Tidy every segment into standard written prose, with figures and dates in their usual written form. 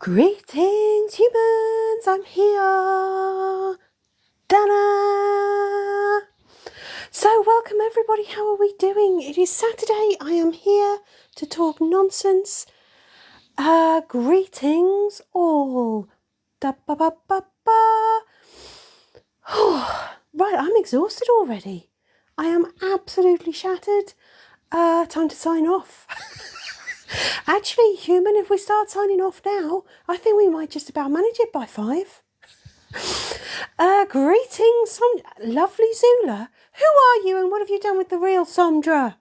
Greetings, humans! I'm here! Ta-da! So, welcome everybody. How are we doing? It is Saturday. I am here to talk nonsense. Greetings, all. Da-ba-ba-ba-ba. Right, I'm exhausted already. I am absolutely shattered. Time to sign off. Actually, human, if we start signing off now, I think we might just about manage it by 5. Greetings, some lovely Zula. Who are you and what have you done with the real Sondra?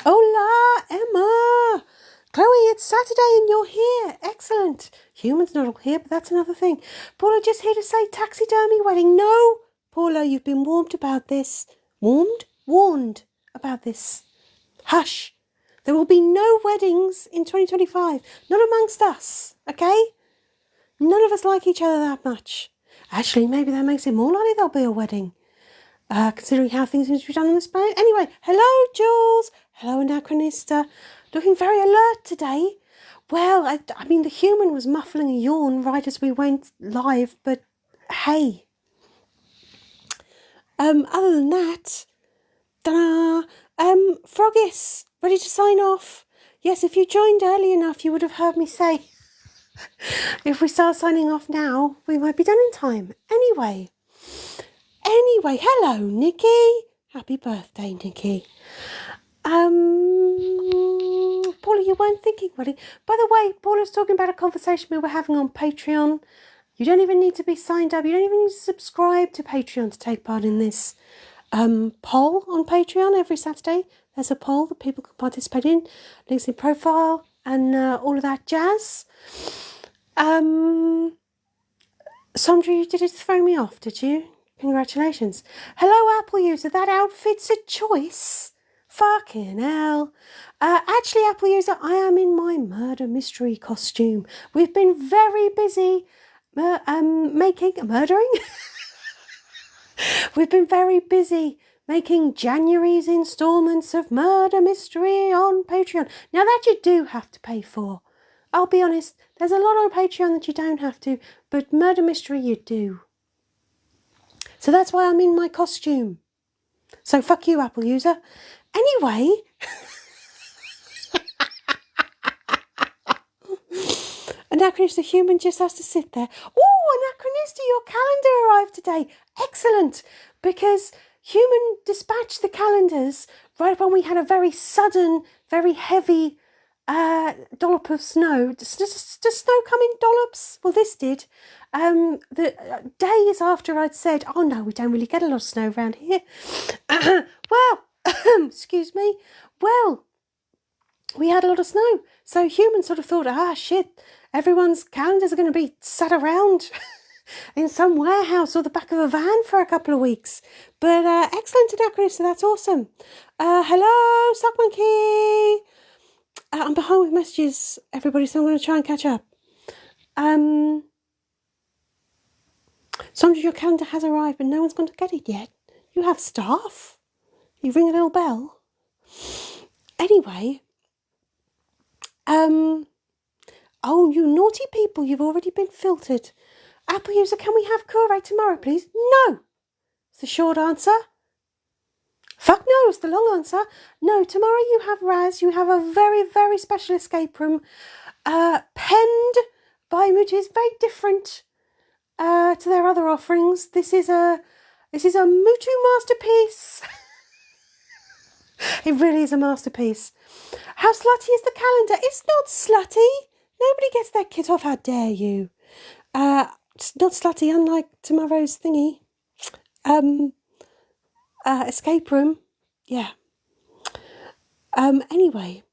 Hola, Emma. Chloe, it's Saturday and you're here. Excellent. Human's not all here, but that's another thing. Paula, just here to say taxidermy wedding. No, Paula, you've been warned about this. Warned about this. Hush. There will be no weddings in 2025. Not amongst us, okay? None of us like each other that much. Actually, maybe that makes it more likely there'll be a wedding. Considering how things seem to be done in this Spain. Anyway, hello, Jules. Hello, Anachronista. Looking very alert today. Well, I mean, the human was muffling a yawn right as we went live, but hey. Other than that, ta-da! Froggis, ready to sign off? Yes, if you joined early enough, you would have heard me say, if we start signing off now, we might be done in time. Anyway, hello, Nikki. Happy birthday, Nikki. Paula, you weren't thinking about it. By the way, Paula's talking about a conversation we were having on Patreon. You don't even need to be signed up. You don't even need to subscribe to Patreon to take part in this poll on Patreon every Saturday. There's a poll that people can participate in. Links in profile and all of that jazz. Sondra, you did it to throw me off, did you? Congratulations. Hello, Apple user. That outfit's a choice. Fucking hell. Actually, Apple user, I am in my murder mystery costume. We've been very busy murdering. We've been very busy making January's instalments of Murder Mystery on Patreon. Now that you do have to pay for. I'll be honest, there's a lot on Patreon that you don't have to, but Murder Mystery you do. So that's why I'm in my costume. So fuck you, Apple user. Anyway, Anachronist the human just has to sit there. Oh, Anachronista, your calendar arrived today. Excellent, because human dispatched the calendars right when we had a very sudden, very heavy dollop of snow. Does snow come in dollops? Well, this did. The days after I'd said, oh no, we don't really get a lot of snow around here. Well, excuse me. Well, we had a lot of snow. So humans sort of thought, shit, everyone's calendars are going to be sat around in some warehouse or the back of a van for a couple of weeks. But excellent, Anachronist, so that's awesome. Hello, Suck Monkey. I'm behind with messages, everybody, so I'm going to try and catch up. Sondra, your calendar has arrived, but no one's going to get it yet. You have staff. You ring a little bell. Anyway, oh, you naughty people, you've already been filtered. Apple user, can we have Kure tomorrow, please? No. It's the short answer. Fuck no, it's the long answer. No, tomorrow you have Raz. You have a very, very special escape room penned by Muji. Very different to their other offerings. This is a Mutu masterpiece. It really is a masterpiece. How slutty is the calendar? It's not slutty. Nobody gets their kit off. How dare you? It's not slutty, unlike tomorrow's thingy. Escape room. Yeah. Anyway.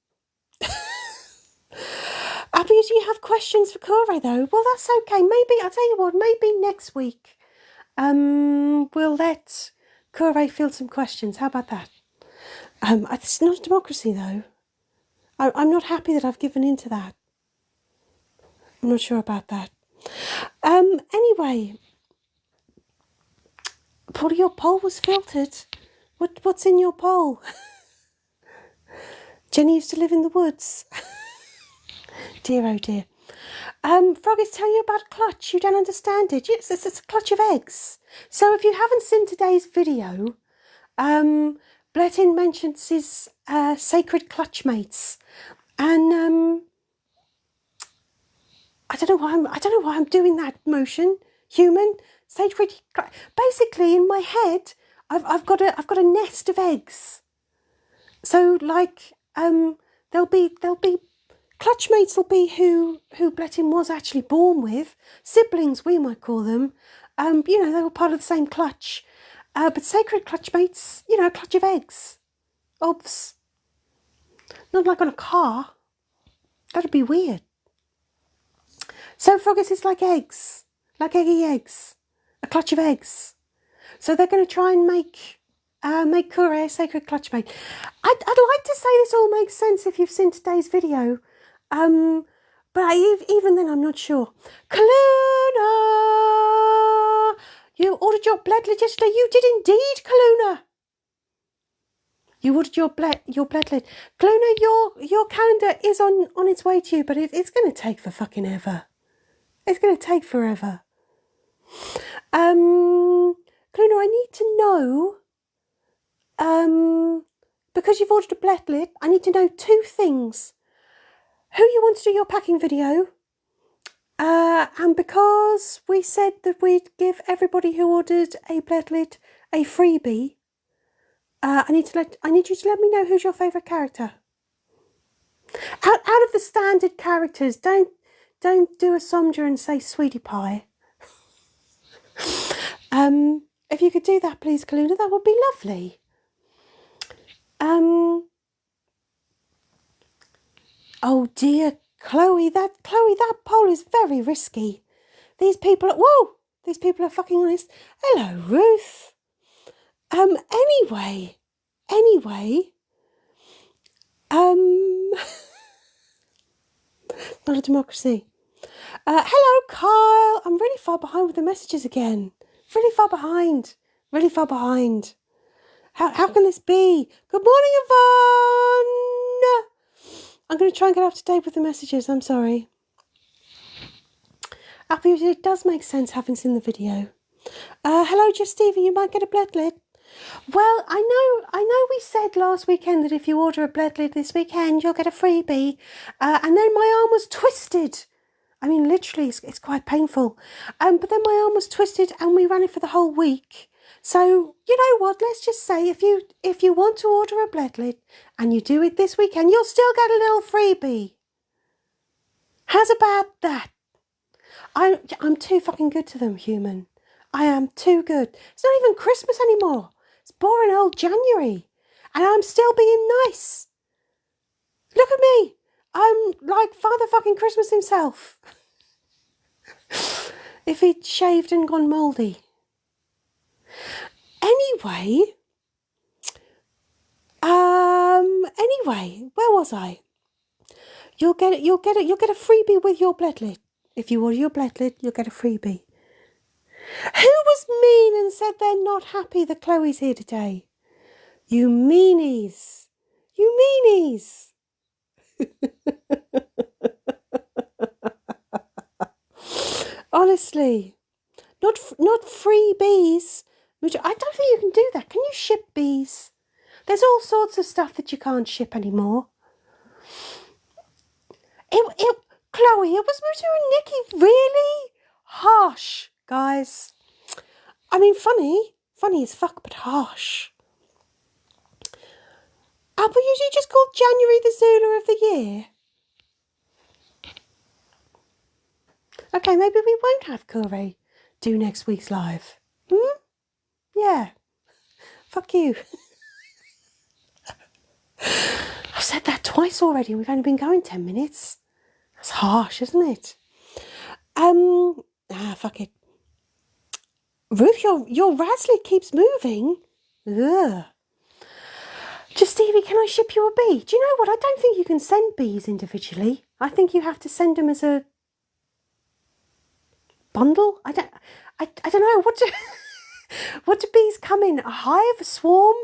Abby, do you have questions for Kure though? Well, that's okay. Maybe, I'll tell you what, maybe next week we'll let Kure field some questions. How about that? It's not a democracy though. I'm not happy that I've given in to that. I'm not sure about that. Anyway, Paul, your poll was filtered. What's in your poll? Jenny used to live in the woods. Dear, oh dear. Frog is telling you about a clutch. You don't understand it. Yes, it's a clutch of eggs. So if you haven't seen today's video, Blettin mentions his sacred clutch mates, and I don't know why I'm doing that motion. Human sacred. Basically, in my head, I've got a nest of eggs. So like there'll be clutch mates will be who Blettin was actually born with. Siblings, we might call them. You know, they were part of the same clutch. But sacred clutch mates, you know, a clutch of eggs. Obs. Not like on a car. That'd be weird. So Froggies is like eggs. Like eggy eggs. A clutch of eggs. So they're going to try and make Kure a sacred clutch mate. I'd like to say this all makes sense if you've seen today's video. But even then I'm not sure. Kaluna! You ordered your bledlet yesterday. You did indeed, Kaluna. You ordered your bledlet. Kaluna, your calendar is on its way to you, but it's going to take for fucking ever. It's going to take forever. Kaluna, I need to know, because you've ordered a bledlet, I need to know two things. Who you want to do your packing video, and because we said that we'd give everybody who ordered a bledlet a freebie, I need you to let me know who's your favourite character. Out of the standard characters, don't do a Somja and say Sweetie Pie. If you could do that, please, Kaluna, that would be lovely. Oh dear, Chloe, that poll is very risky. These people are fucking honest. Hello, Ruth. Anyway, not a democracy. Hello, Kyle. I'm really far behind with the messages again. Really far behind. How can this be? Good morning, Yvonne. I'm going to try and get up to date with the messages. I'm sorry. It does make sense having seen the video. Hello, just Stevie. You might get a bledlet. Well, I know we said last weekend that if you order a bledlet this weekend, you'll get a freebie. And then my arm was twisted. I mean, literally, it's quite painful. But then my arm was twisted and we ran it for the whole week. So, you know what, let's just say if you want to order a bledlet and you do it this weekend, you'll still get a little freebie. How's about that? I'm too fucking good to them, human. I am too good. It's not even Christmas anymore. It's boring old January. And I'm still being nice. Look at me. I'm like Father fucking Christmas himself. If he'd shaved and gone mouldy. Anyway, where was I? You'll get a freebie with your bledlet. If you order your bledlet, you'll get a freebie. Who was mean and said they're not happy that Chloe's here today? You meanies. Honestly, not free bees. Which I don't think you can do that. Can you ship bees? There's all sorts of stuff that you can't ship anymore. Chloe, it was Mutu and Nikki. Really harsh, guys. I mean, funny as fuck, but harsh. Are we usually just called January the Zulu of the year? Okay, maybe we won't have Kure do next week's live. Yeah. Fuck you. I've said that twice already. We've only been going 10 minutes. That's harsh, isn't it? Fuck it. Ruth, your Rasley keeps moving. Ugh. Just Stevie, can I ship you a bee? Do you know what? I don't think you can send bees individually. I think you have to send them as a bundle. I don't know. What do bees come in? A hive? A swarm?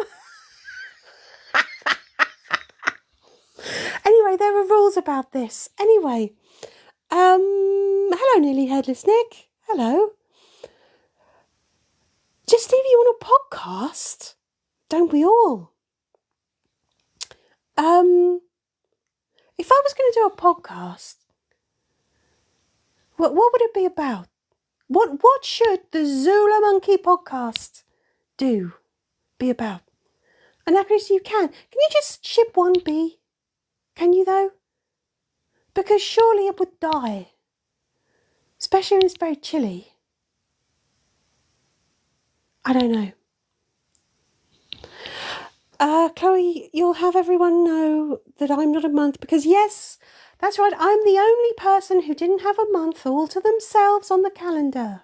Anyway, there are rules feels about this. Anyway, hello, Nearly Headless Nick. Hello. Just Stevie, you want a podcast? Don't we all? If I was going to do a podcast, what would it be about? What should the Zula Monkey podcast be about? And Anachronistic, you can you just ship one bee? Can you though? Because surely it would die. Especially when it's very chilly. I don't know. Chloe, you'll have everyone know that I'm not a month because yes, that's right, I'm the only person who didn't have a month all to themselves on the calendar.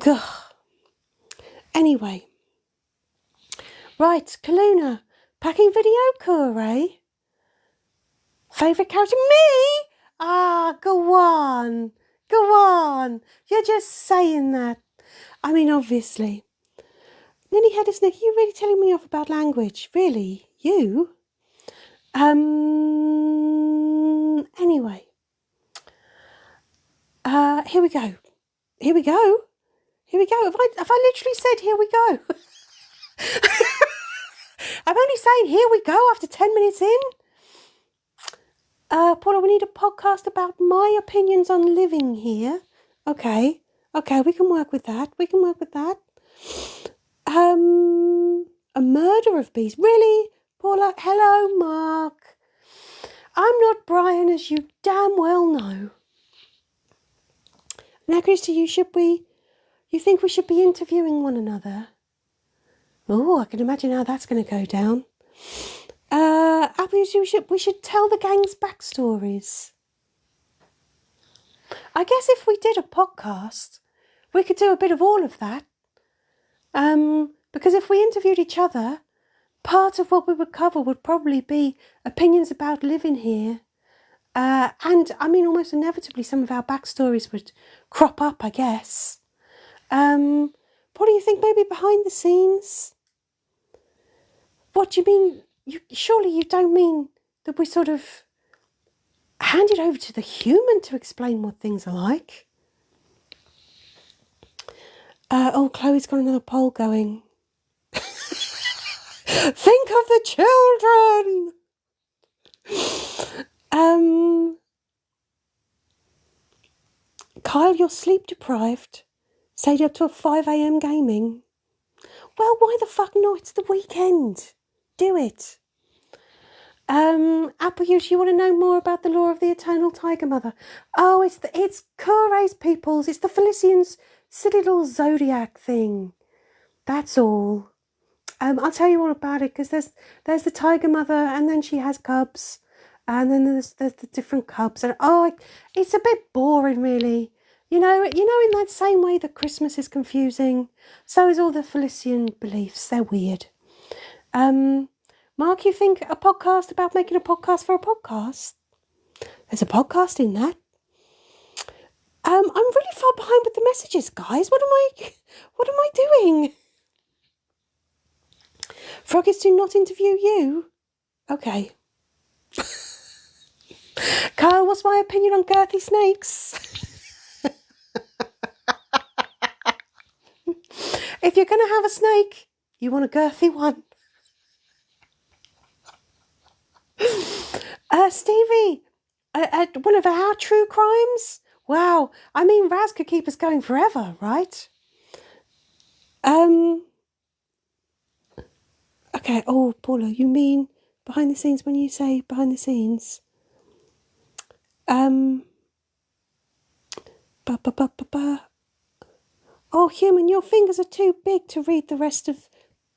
Ugh. Anyway. Right, Kaluna, packing video Kure. Favourite character? Me? Ah, go on. You're just saying that. I mean, obviously. Ninny Headless Nick, you really telling me off about language? Really? You? Anyway. Here we go. Have I literally said here we go? I'm only saying here we go after 10 minutes in. Paula, we need a podcast about my opinions on living here. Okay, we can work with that. A murder of bees. Really? Paula, hello, Mark. I'm not Brian, as you damn well know. Now, Christy, you think we should be interviewing one another? Oh, I can imagine how that's going to go down. We should tell the gang's backstories. I guess if we did a podcast, we could do a bit of all of that. Because if we interviewed each other, part of what we would cover would probably be opinions about living here. And, I mean, almost inevitably some of our backstories would crop up, I guess. What do you think maybe behind the scenes? What do you mean? Surely you don't mean that we sort of hand it over to the human to explain what things are like? Chloe's got another poll going. Think of the children! Kyle, you're sleep deprived. Stayed up till 5 a.m. gaming. Well, why the fuck not? It's the weekend. Do it. Apple Use, you want to know more about the law of the eternal Tiger Mother? Oh, it's Kure's peoples. It's the Felician's silly little zodiac thing. That's all. I'll tell you all about it because there's the Tiger Mother and then she has cubs. And then there's the different cubs. And it's a bit boring, really. You know, in that same way that Christmas is confusing, so is all the Felician beliefs. They're weird. Mark, you think a podcast about making a podcast for a podcast? There's a podcast in that. I'm really far behind with the messages, guys. What am I doing? Froggies do not interview you. Okay. Kyle, what's my opinion on girthy snakes? If you're going to have a snake, you want a girthy one. Stevie, one of our true crimes? Wow, I mean, Raz could keep us going forever, right? Okay, Paula, you mean behind the scenes when you say behind the scenes? Oh, human, your fingers are too big to read the rest of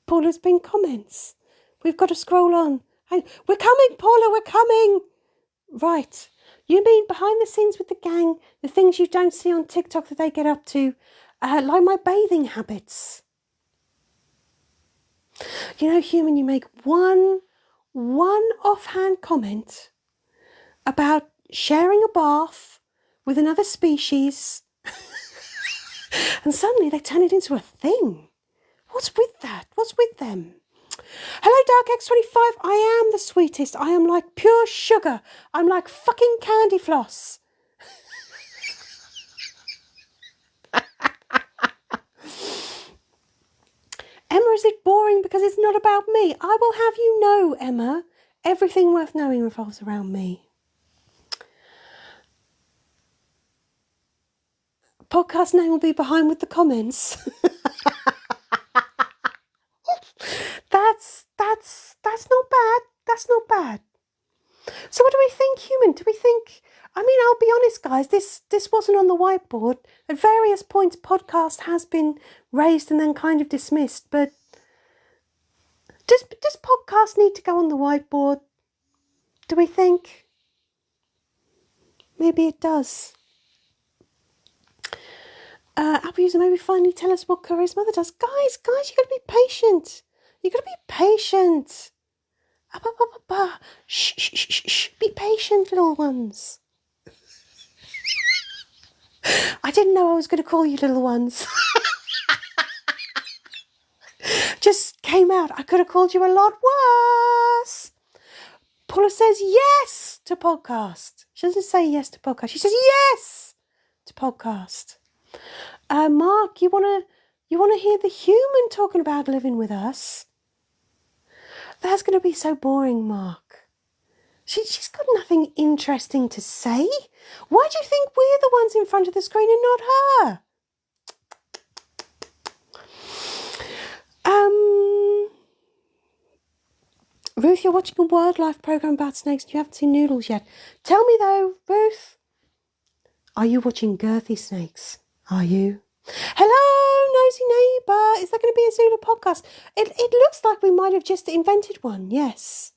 Paula's pinned comments. We've got to scroll on. We're coming, Paula, we're coming. Right. You mean behind the scenes with the gang, the things you don't see on TikTok that they get up to, like my bathing habits. You know, human, you make one offhand comment about sharing a bath with another species and suddenly they turn it into a thing. What's with that? What's with them? Hello, Dark X25. I am the sweetest. I am like pure sugar. I'm like fucking candy floss. Emma, is it boring because it's not about me? I will have you know, Emma, everything worth knowing revolves around me. Podcast name will be behind with the comments. That's not bad. That's not bad. So what do we think, human? Do we think... I mean, I'll be honest, guys, this wasn't on the whiteboard. At various points, podcast has been raised and then kind of dismissed, but does podcast need to go on the whiteboard? Do we think? Maybe it does. Apple user, maybe finally tell us what Curry's mother does. Guys, you got to be patient. You got to be patient. Shh. Be patient, little ones. I didn't know I was going to call you little ones. Just came out. I could have called you a lot worse. Paula says yes to podcast. She doesn't say yes to podcast. She says yes to podcast. Mark, you wanna hear the human talking about living with us? That's going to be so boring, Mark. She's got nothing interesting to say. Why do you think we're the ones in front of the screen and not her? Ruth, you're watching a wildlife program about snakes and you haven't seen Noodles yet. Tell me though, Ruth, are you watching girthy snakes? Are you? Hello, nosy neighbour. Is that going to be a Zulu podcast? It looks like we might have just invented one. Yes.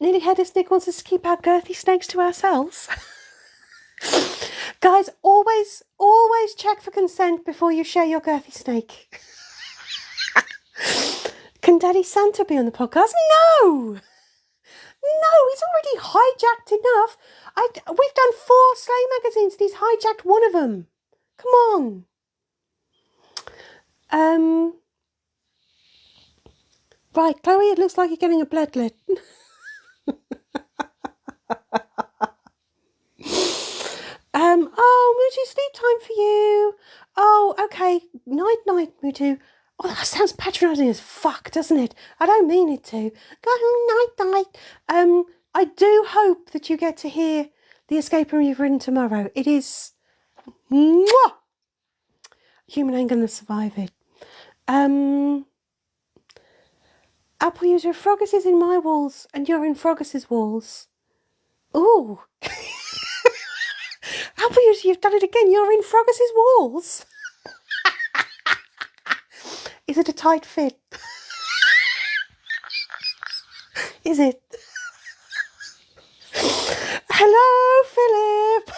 Nearly Headless Nick wants us to keep our girthy snakes to ourselves. Guys, always check for consent before you share your girthy snake. Can Daddy Santa be on the podcast? No, he's already hijacked enough. We've done 4 sleigh magazines and he's hijacked one of them. Come on. Right, Chloe, it looks like you're getting a bloodlet. Oh, Mutu, sleep time for you. Oh, okay. Night, Mutu. Oh, that sounds patronising as fuck, doesn't it? I don't mean it to. Go home, night. I do hope that you get to hear the escape room you've written tomorrow. It is... Mwah! Human ain't gonna survive it. Apple user, Froggus is in my walls and you're in Froggus's walls. Ooh. Apple user, you've done it again. You're in Froggus's walls. Is it a tight fit? Is it? Hello, Philip.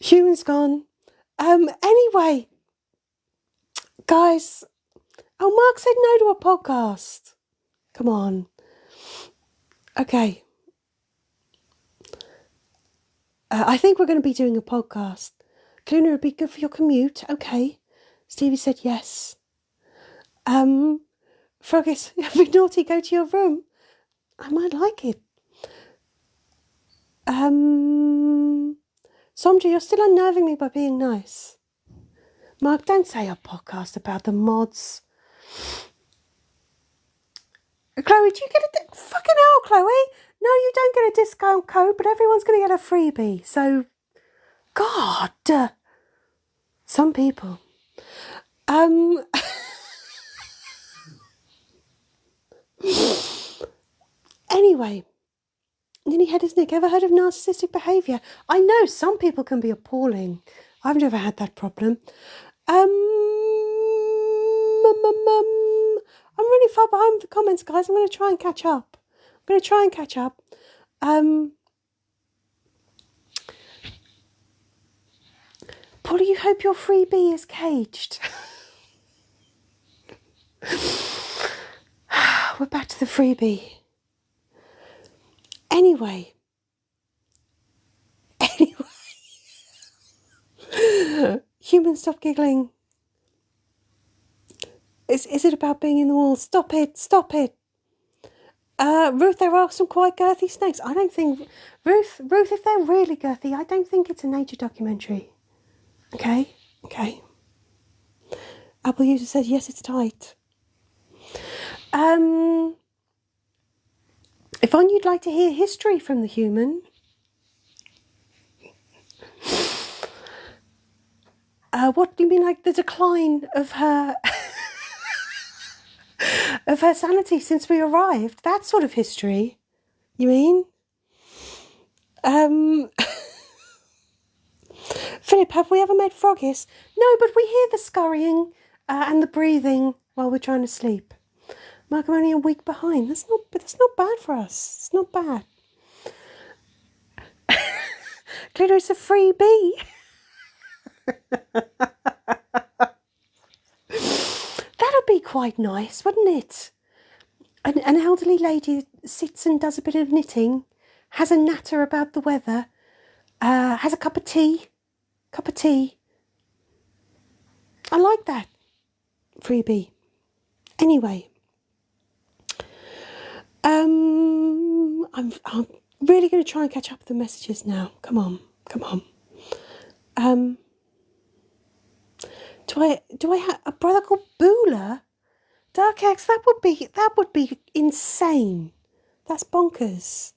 Human's gone. Anyway, guys. Oh, Mark said no to a podcast. Come on. Okay. I think we're going to be doing a podcast. Cluna would be good for your commute. Okay. Stevie said yes. Froggus, be naughty, go to your room. I might like it. Somja, you're still unnerving me by being nice. Mark, don't say a podcast about the mods. Chloe, do you get a... Fucking hell, Chloe. No, you don't get a discount code, but everyone's going to get a freebie. So, God. Some people. Anyway. Nearly Headless Nick, ever heard of narcissistic behaviour? I know some people can be appalling. I've never had that problem. I'm really far behind with the comments, guys. I'm going to try and catch up. Polly, you hope your freebie is caged. We're back to the freebie. Anyway. Human, stop giggling. Is it about being in the wall? Stop it, stop it. Ruth, there are some quite girthy snakes. I don't think... Ruth, if they're really girthy, I don't think it's a nature documentary. Okay? Okay. Apple user says, yes, it's tight. Yvonne, you'd like to hear history from the human. What do you mean, like the decline of her... of her sanity since we arrived? That sort of history, you mean? Philip, have we ever made froggies? No, but we hear the scurrying and the breathing while we're trying to sleep. Mark, I'm only a week behind. That's not bad for us. It's not bad. Glitter is a freebie. That'd be quite nice, wouldn't it? An elderly lady sits and does a bit of knitting, has a natter about the weather, has a cup of tea. I like that. Freebie. Anyway, I'm really going to try and catch up with the messages now. Come on. Do I have a brother called Boola? Dark X, that would be insane. That's bonkers.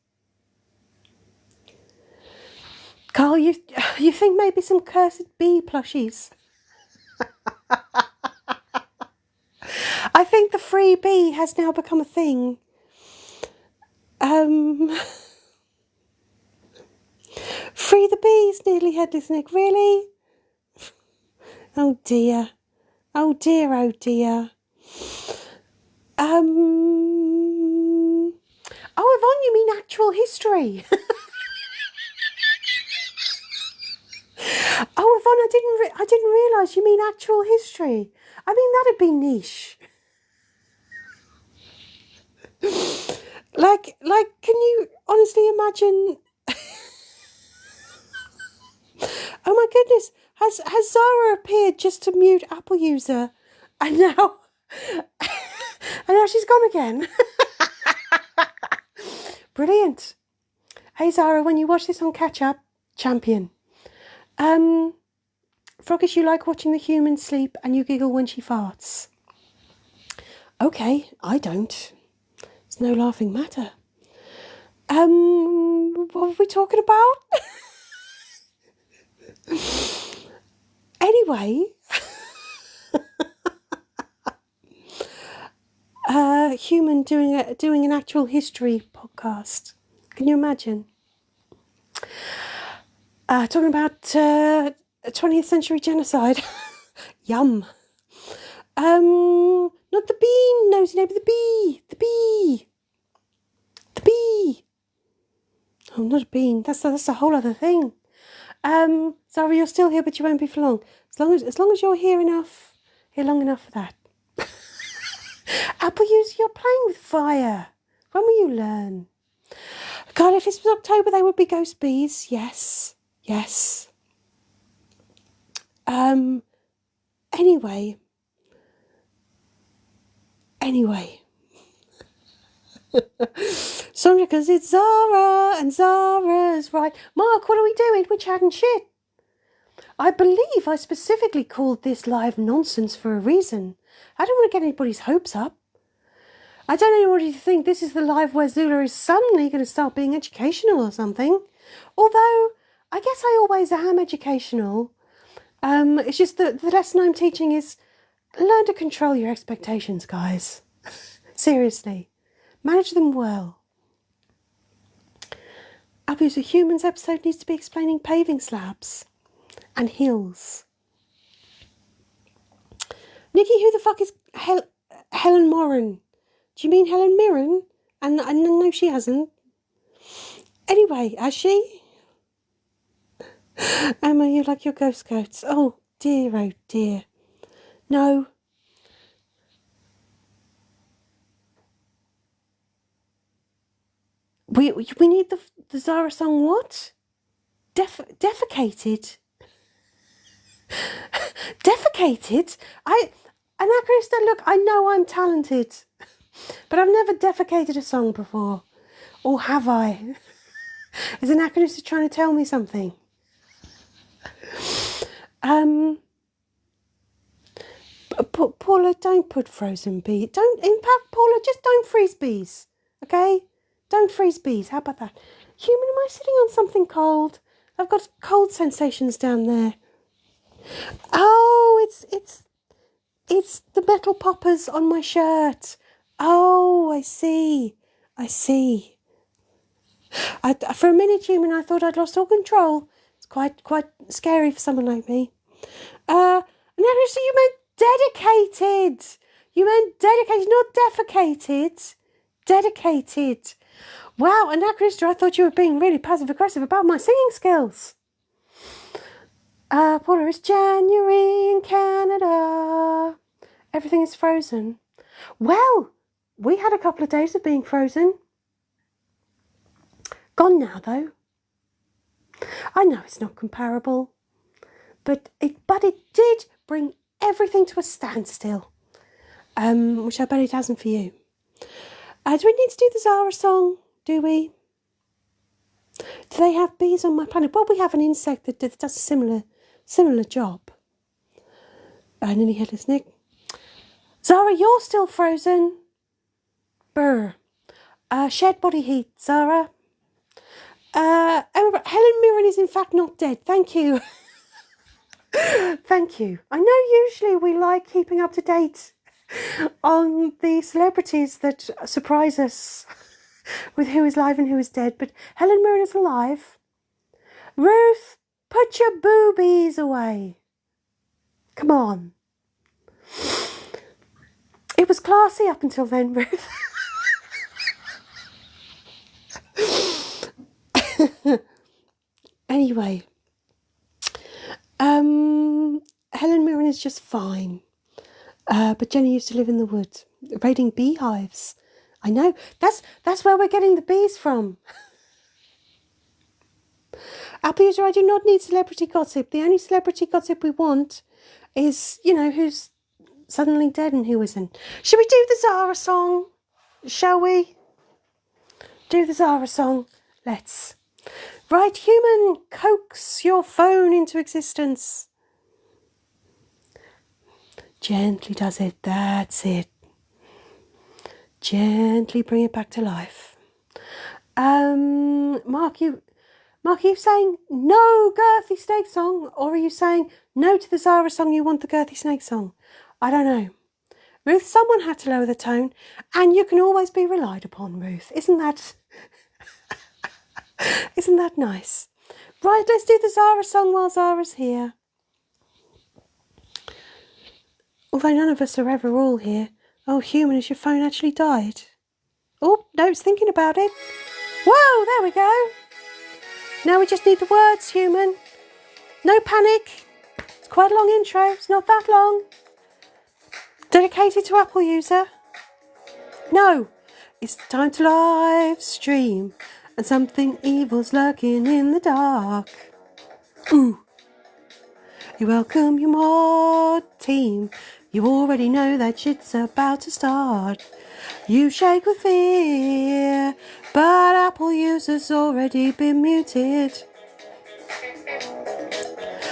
Carl, you think maybe some cursed bee plushies? I think the free bee has now become a thing. Free the bees, nearly headless Nick. Really? Oh dear. Oh dear. Oh dear. Oh, Yvonne, you mean actual history? Oh, Yvonne, I didn't realise you mean actual history. I mean, that'd be niche. Like, can you honestly imagine? Oh my goodness, has Zara appeared just to mute Apple user, and now she's gone again? Brilliant. Hey Zara, when you watch this on catch up, champion. Froggish, you like watching the human sleep and you giggle when she farts. Okay, I don't. It's no laughing matter. What were we talking about? Anyway, human doing an actual history podcast. Can you imagine? Talking about 20th century genocide. Yum. Not the bean, nosy neighbour, the bee. Oh, not a bean. That's a whole other thing. Zara, you're still here, but you won't be for long. As long as you're here long enough for that. Apple user, you're playing with fire. When will you learn? God, if this was October, they would be ghost bees. Yes. Anyway. Sandra, because it's Zara, and Zara's right. Mark, what are we doing? We're chatting shit. I believe I specifically called this live nonsense for a reason. I don't want to get anybody's hopes up. I don't know what you think this is the live where Zula is suddenly going to start being educational or something. Although, I guess I always am educational. It's just that the lesson I'm teaching is learn to control your expectations, guys. Seriously. Manage them well. Abuse of Humans episode needs to be explaining paving slabs and hills. Nikki, who the fuck is Helen Moran? Do you mean Helen Mirren? And no, she hasn't. Anyway, has she? Emma, you like your ghost coats? Oh dear. No. We need the Zara song. What? Defecated. Defecated? Anachronista, look, I know I'm talented, but I've never defecated a song before. Or have I? Is Anachronista trying to tell me something? Paula, don't put frozen bees. Don't, in fact, Paula, just don't freeze bees. Okay? Don't freeze bees. How about that? Human, am I sitting on something cold? I've got cold sensations down there. Oh, it's the metal poppers on my shirt. Oh, I see. I see. For a minute, Human, I thought I'd lost all control. It's quite scary for someone like me. No, so you meant dedicated. You meant dedicated, not defecated. Dedicated. Wow, Anachronista, I thought you were being really passive-aggressive about my singing skills. Paula, it's January in Canada. Everything is frozen. Well, we had a couple of days of being frozen. Gone now, though. I know it's not comparable, but it did bring everything to a standstill, which I bet it hasn't for you. Do we need to do the Zara song? Do we? Do they have bees on my planet? Well, we have an insect that does a similar job. Nearly headless Nick. Zara, you're still frozen. Brr. Shed body heat, Zara. Helen Mirren is in fact not dead. Thank you. Thank you. I know usually we like keeping up to date on the celebrities that surprise us with who is live and who is dead, but Helen Mirren is alive. Ruth, put your boobies away. Come on. It was classy up until then, Ruth. Anyway, Helen Mirren is just fine. But Jenny used to live in the woods, raiding beehives. I know, that's where we're getting the bees from. Apple user, I do not need celebrity gossip. The only celebrity gossip we want is, who's suddenly dead and who isn't. Should we do the Zara song? Shall we? Do the Zara song. Let's. Right, Human, coax your phone into existence. Gently does it. That's it. Gently bring it back to life. Mark, are you saying no girthy snake song, or are you saying no to the Zara song, you want the girthy snake song? I don't know. Ruth, someone had to lower the tone, and you can always be relied upon, Ruth. Isn't that nice? Right, let's do the Zara song while Zara's here. Although none of us are ever all here. Oh, Human, has your phone actually died? Oh, no, it's thinking about it. Whoa, there we go. Now we just need the words, Human. No panic. It's quite a long intro. It's not that long. Dedicated to Apple user. No, it's time to live stream, and something evil's lurking in the dark. Ooh. You welcome your mod team. You already know that shit's about to start. You shake with fear, but Apple users already been muted.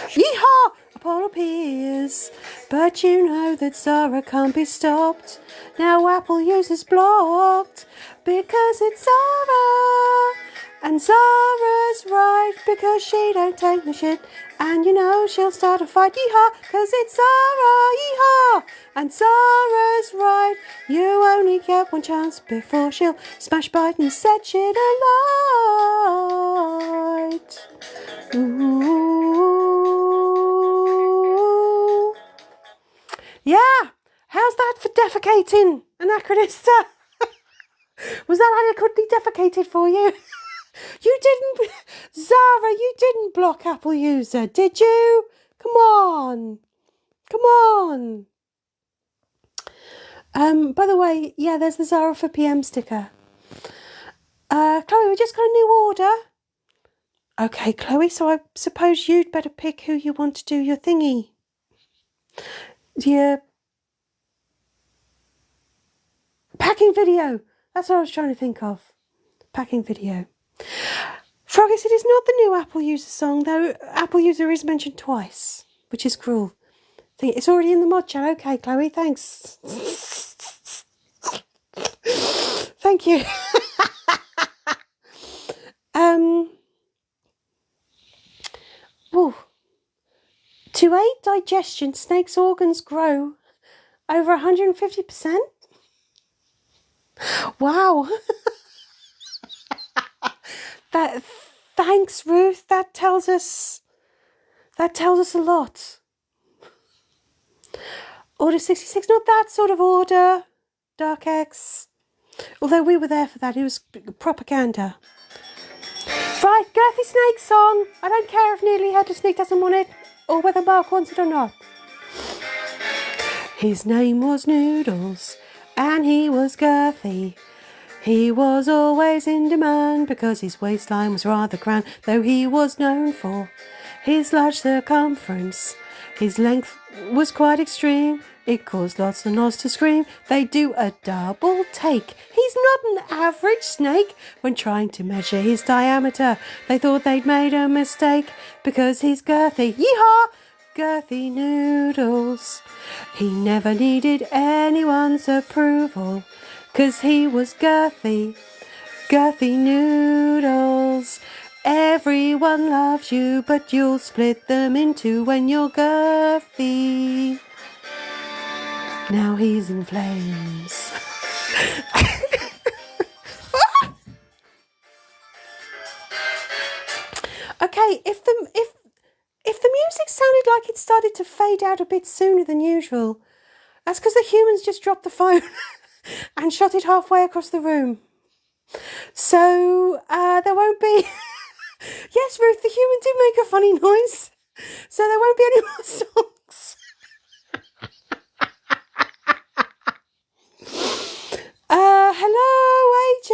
Yeehaw! Apollo appears, but you know that Zara can't be stopped. Now Apple users blocked because it's Zara, and Zara's right because she don't take the shit. And you know she'll start a fight, yeehaw, cause it's Zara, yeehaw. And Zara's right, you only get one chance before she'll smash, bite and set shit alight. Ooh. Yeah, how's that for defecating, Anachronista? Was that adequately defecated for you? You didn't, Zara, you didn't block Apple user, did you? Come on. Come on. By the way, yeah, there's the Zara for PM sticker. Chloe, we just got a new order. Okay, Chloe, so I suppose you'd better pick who you want to do your thingy. Your packing video. That's what I was trying to think of. Packing video. Froggies, it is not the new Apple User song, though Apple User is mentioned twice, which is cruel. It's already in the mod chat. Okay, Chloe, thanks. Thank you. Woo. To aid digestion, snakes' organs grow over 150%. Wow. Thanks, Ruth. That tells us a lot. Order 66, not that sort of order, Dark X. Although we were there for that, it was propaganda. Right, Girthy Snake song. I don't care if Nearly Headless Snake doesn't want it, or whether Mark wants it or not. His name was Noodles, and he was girthy. He was always in demand because his waistline was rather grand, though he was known for his large circumference. His length was quite extreme. It caused lots and lots to scream. They do a double take. He's not an average snake. When trying to measure his diameter, they thought they'd made a mistake because he's girthy. Yeehaw! Girthy Noodles. He never needed anyone's approval, 'cause he was girthy. Girthy Noodles. Everyone loves you, but you'll split them in two when you're girthy. Now he's in flames. Okay, if the music sounded like it started to fade out a bit sooner than usual, that's because the humans just dropped the phone and shot it halfway across the room. So there won't be... Yes, Ruth, the human did make a funny noise. So there won't be any more songs. Hello, AJ.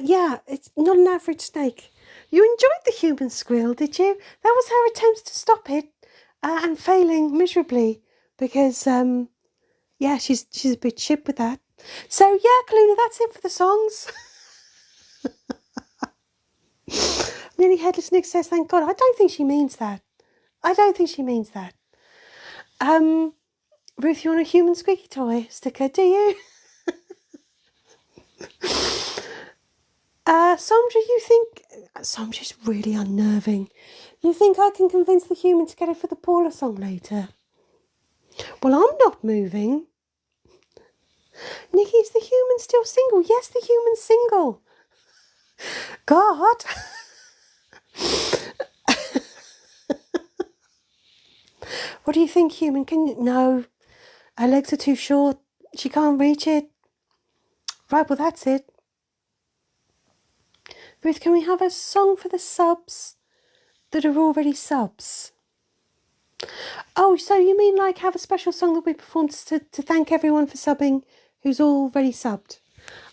Yeah, it's not an average snake. You enjoyed the human squeal, did you? That was her attempts to stop it, and failing miserably because, yeah, she's a bit shit with that. So yeah, Kaluna, that's it for the songs. Nearly Headless Nick says, thank God. I don't think she means that. Ruth, you want a human squeaky toy sticker, do you? Sandra, you think... Sandra's really unnerving. You think I can convince the human to get it for the Paula song later? Well, I'm not moving. Nikki, is the human still single? Yes, the human's single. God. What do you think, human? Can you... No. Her legs are too short. She can't reach it. Right, well, that's it. Ruth, can we have a song for the subs that are already subs? Oh, so you mean like have a special song that we perform to thank everyone for subbing who's already subbed?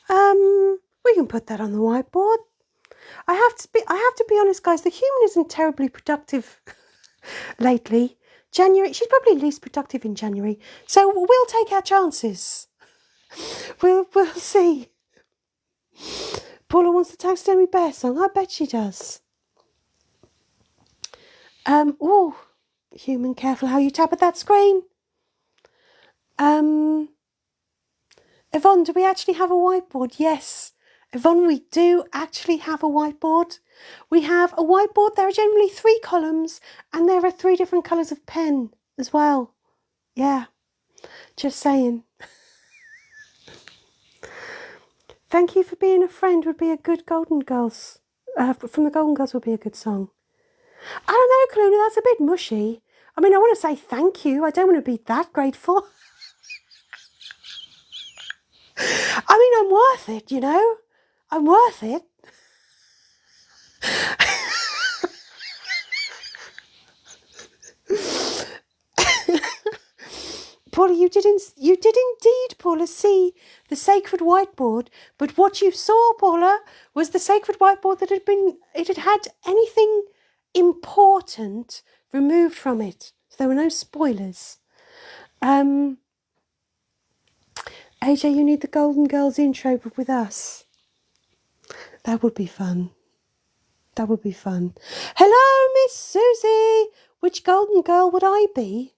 We can put that on the whiteboard. I have to be honest, guys, the human isn't terribly productive lately. January, she's probably least productive in January. So we'll take our chances. We'll see. Paula wants the Taxidermy Bear song. I bet she does. Oh, human, careful how you tap at that screen. Yvonne, do we actually have a whiteboard? Yes. Yvonne, we do actually have a whiteboard. We have a whiteboard. There are generally 3 columns and there are 3 different colours of pen as well. Yeah, just saying. Thank You for Being a Friend would be a good Golden Girls. From the Golden Girls would be a good song. I don't know, Kaluna, that's a bit mushy. I mean, I want to say thank you. I don't want to be that grateful. I mean, I'm worth it, you know. I'm worth it. Paula, you did indeed, Paula, see the sacred whiteboard. But what you saw, Paula, was the sacred whiteboard that had had anything important removed from it. So there were no spoilers. AJ, you need the Golden Girls intro, but with us. That would be fun. That would be fun. Hello, Miss Susie. Which Golden Girl would I be?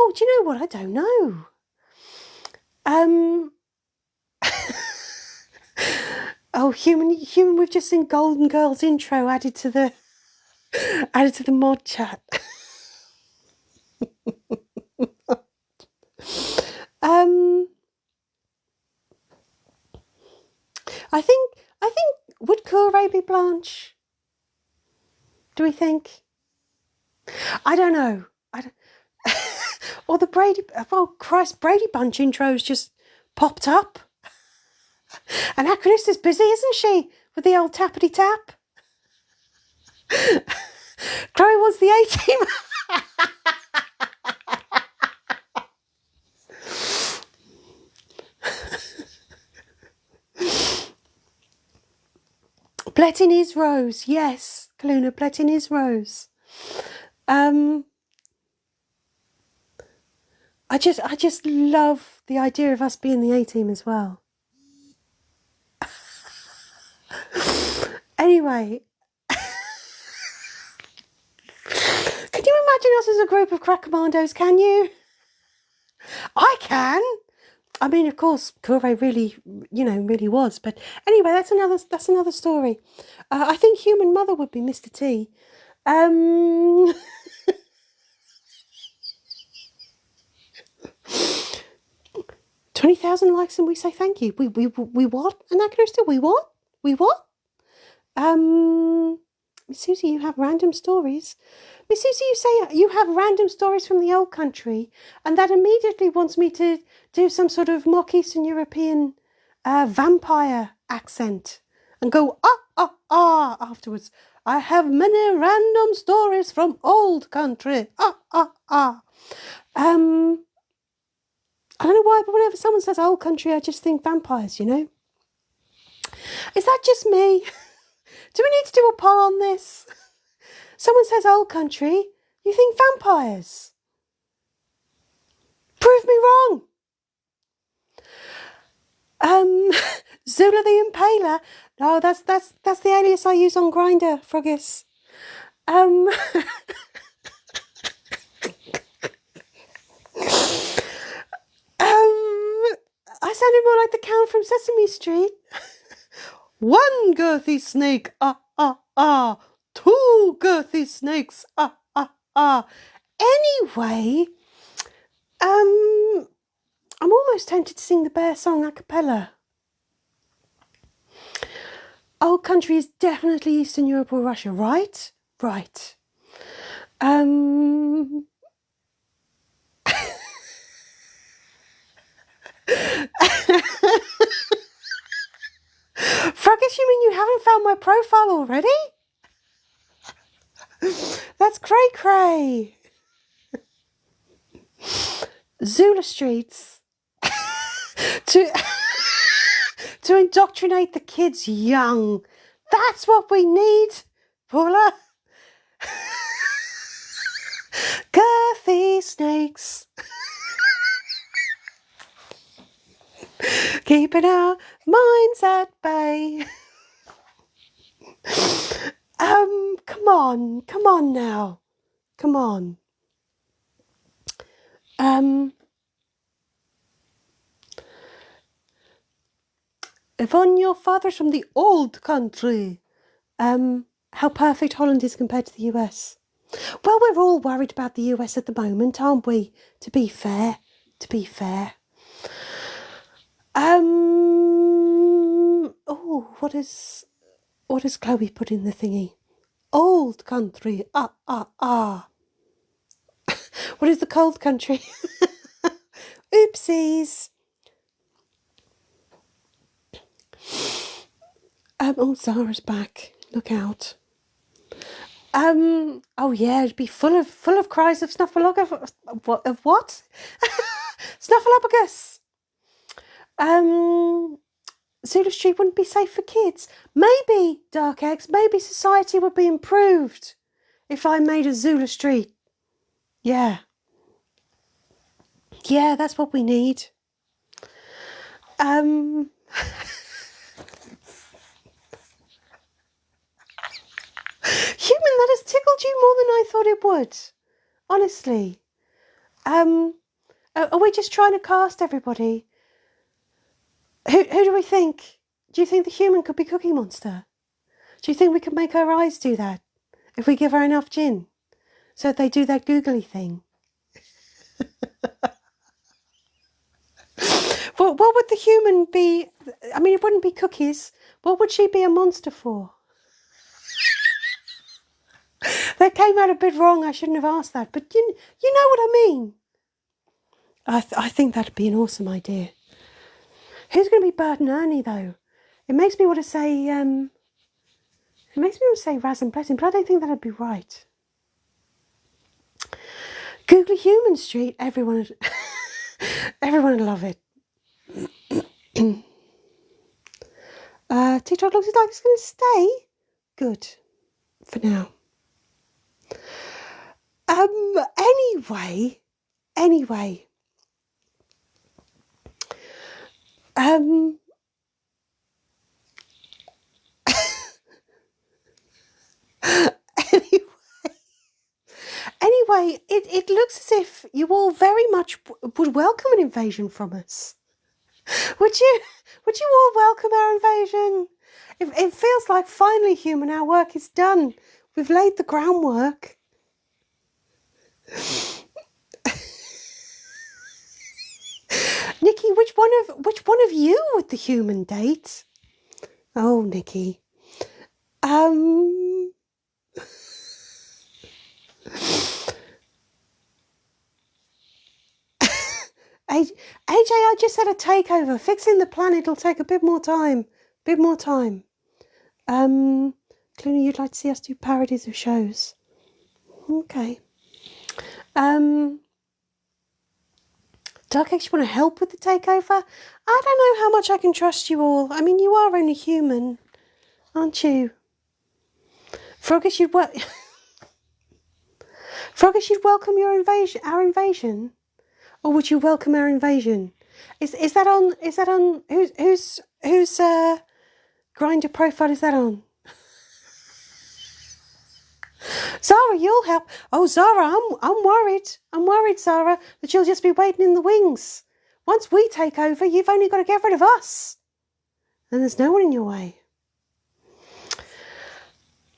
Oh, do you know what? I don't know. Oh, human, we've just seen Golden Girls intro added to the mod chat. I think would Corey be Blanche? Do we think? I don't know. Or the Brady, oh Christ, Brady Bunch intros just popped up. Anachronist is busy, isn't she? With the old tappity tap. Chloe wants the A-team. Blettin is Rose, yes, Kaluna, Blettin is Rose. I just love the idea of us being the A-team as well. Anyway, can you imagine us as a group of crack commandos? Can you? I can. I mean, of course, Corey really, really was. But anyway, that's another story. I think Human Mother would be Mr. T. 20,000 likes and we say thank you. We what? Anachronist, we what? We what? Miss Susie, you have random stories. Miss Susie, you say you have random stories from the old country, and that immediately wants me to do some sort of mock Eastern European vampire accent and go afterwards. I have many random stories from old country. I don't know why, but whenever someone says old country, I just think vampires, you know? Is that just me? Do we need to do a poll on this? Someone says old country, you think vampires? Prove me wrong. Zula the Impaler. No, that's the alias I use on Grindr, Frogis. I sounded more like the Count from Sesame Street. One girthy snake, two girthy snakes, Anyway, I'm almost tempted to sing the bear song a cappella. Old country is definitely Eastern Europe or Russia, right? Right. Froggish, you mean you haven't found my profile already? That's cray-cray. Zula Streets. to indoctrinate the kids young. That's what we need, Paula. Girthy snakes. Keeping our minds at bay. Come on now. Come on. Yvonne, your father's from the old country. How perfect Holland is compared to the US. Well, we're all worried about the US at the moment, aren't we? To be fair. Oh, what has Chloe put in the thingy? Old country. What is the cold country? Oopsies. Oh, Zara's back. Look out. Oh yeah, it'd be full of cries of snuffleupagus. Of what? Snuffleupagus. Zulu Street wouldn't be safe for kids. Maybe, Dark Eggs, maybe society would be improved if I made a Zulu Street. Yeah. Yeah, that's what we need. Human, that has tickled you more than I thought it would. Honestly. Are we just trying to cast everybody? Who do we think? Do you think the human could be Cookie Monster? Do you think we could make her eyes do that if we give her enough gin? So they do that googly thing. What would the human be? I mean, it wouldn't be cookies. What would she be a monster for? That came out a bit wrong. I shouldn't have asked that. But you know what I mean. I think that'd be an awesome idea. Who's going to be Bert and Ernie, though? It makes me want to say... It makes me want to say Raz and Blessing, but I don't think that'd be right. Googly Human Street, everyone would love it. TikTok looks like it's going to stay. Good. For now. Anyway. Anyway, it looks as if you all very much would welcome an invasion from us. Would you all welcome our invasion? It feels like finally, human, our work is done. We've laid the groundwork. Nikki, which one of you would the human date? Oh, Nikki. AJ, I just had a takeover. Fixing the planet will take a bit more time. Clooney, you'd like to see us do parodies of shows? Okay. Dark Eggs, you want to help with the takeover? I don't know how much I can trust you all. I mean, you are only human, aren't you? Froggish, you'd welcome our invasion? Or would you welcome our invasion? Is that on whose Grindr profile is that on? Zara, you'll help. Oh, Zara, I'm worried. I'm worried, Zara, that you'll just be waiting in the wings. Once we take over, you've only got to get rid of us. And there's no one in your way.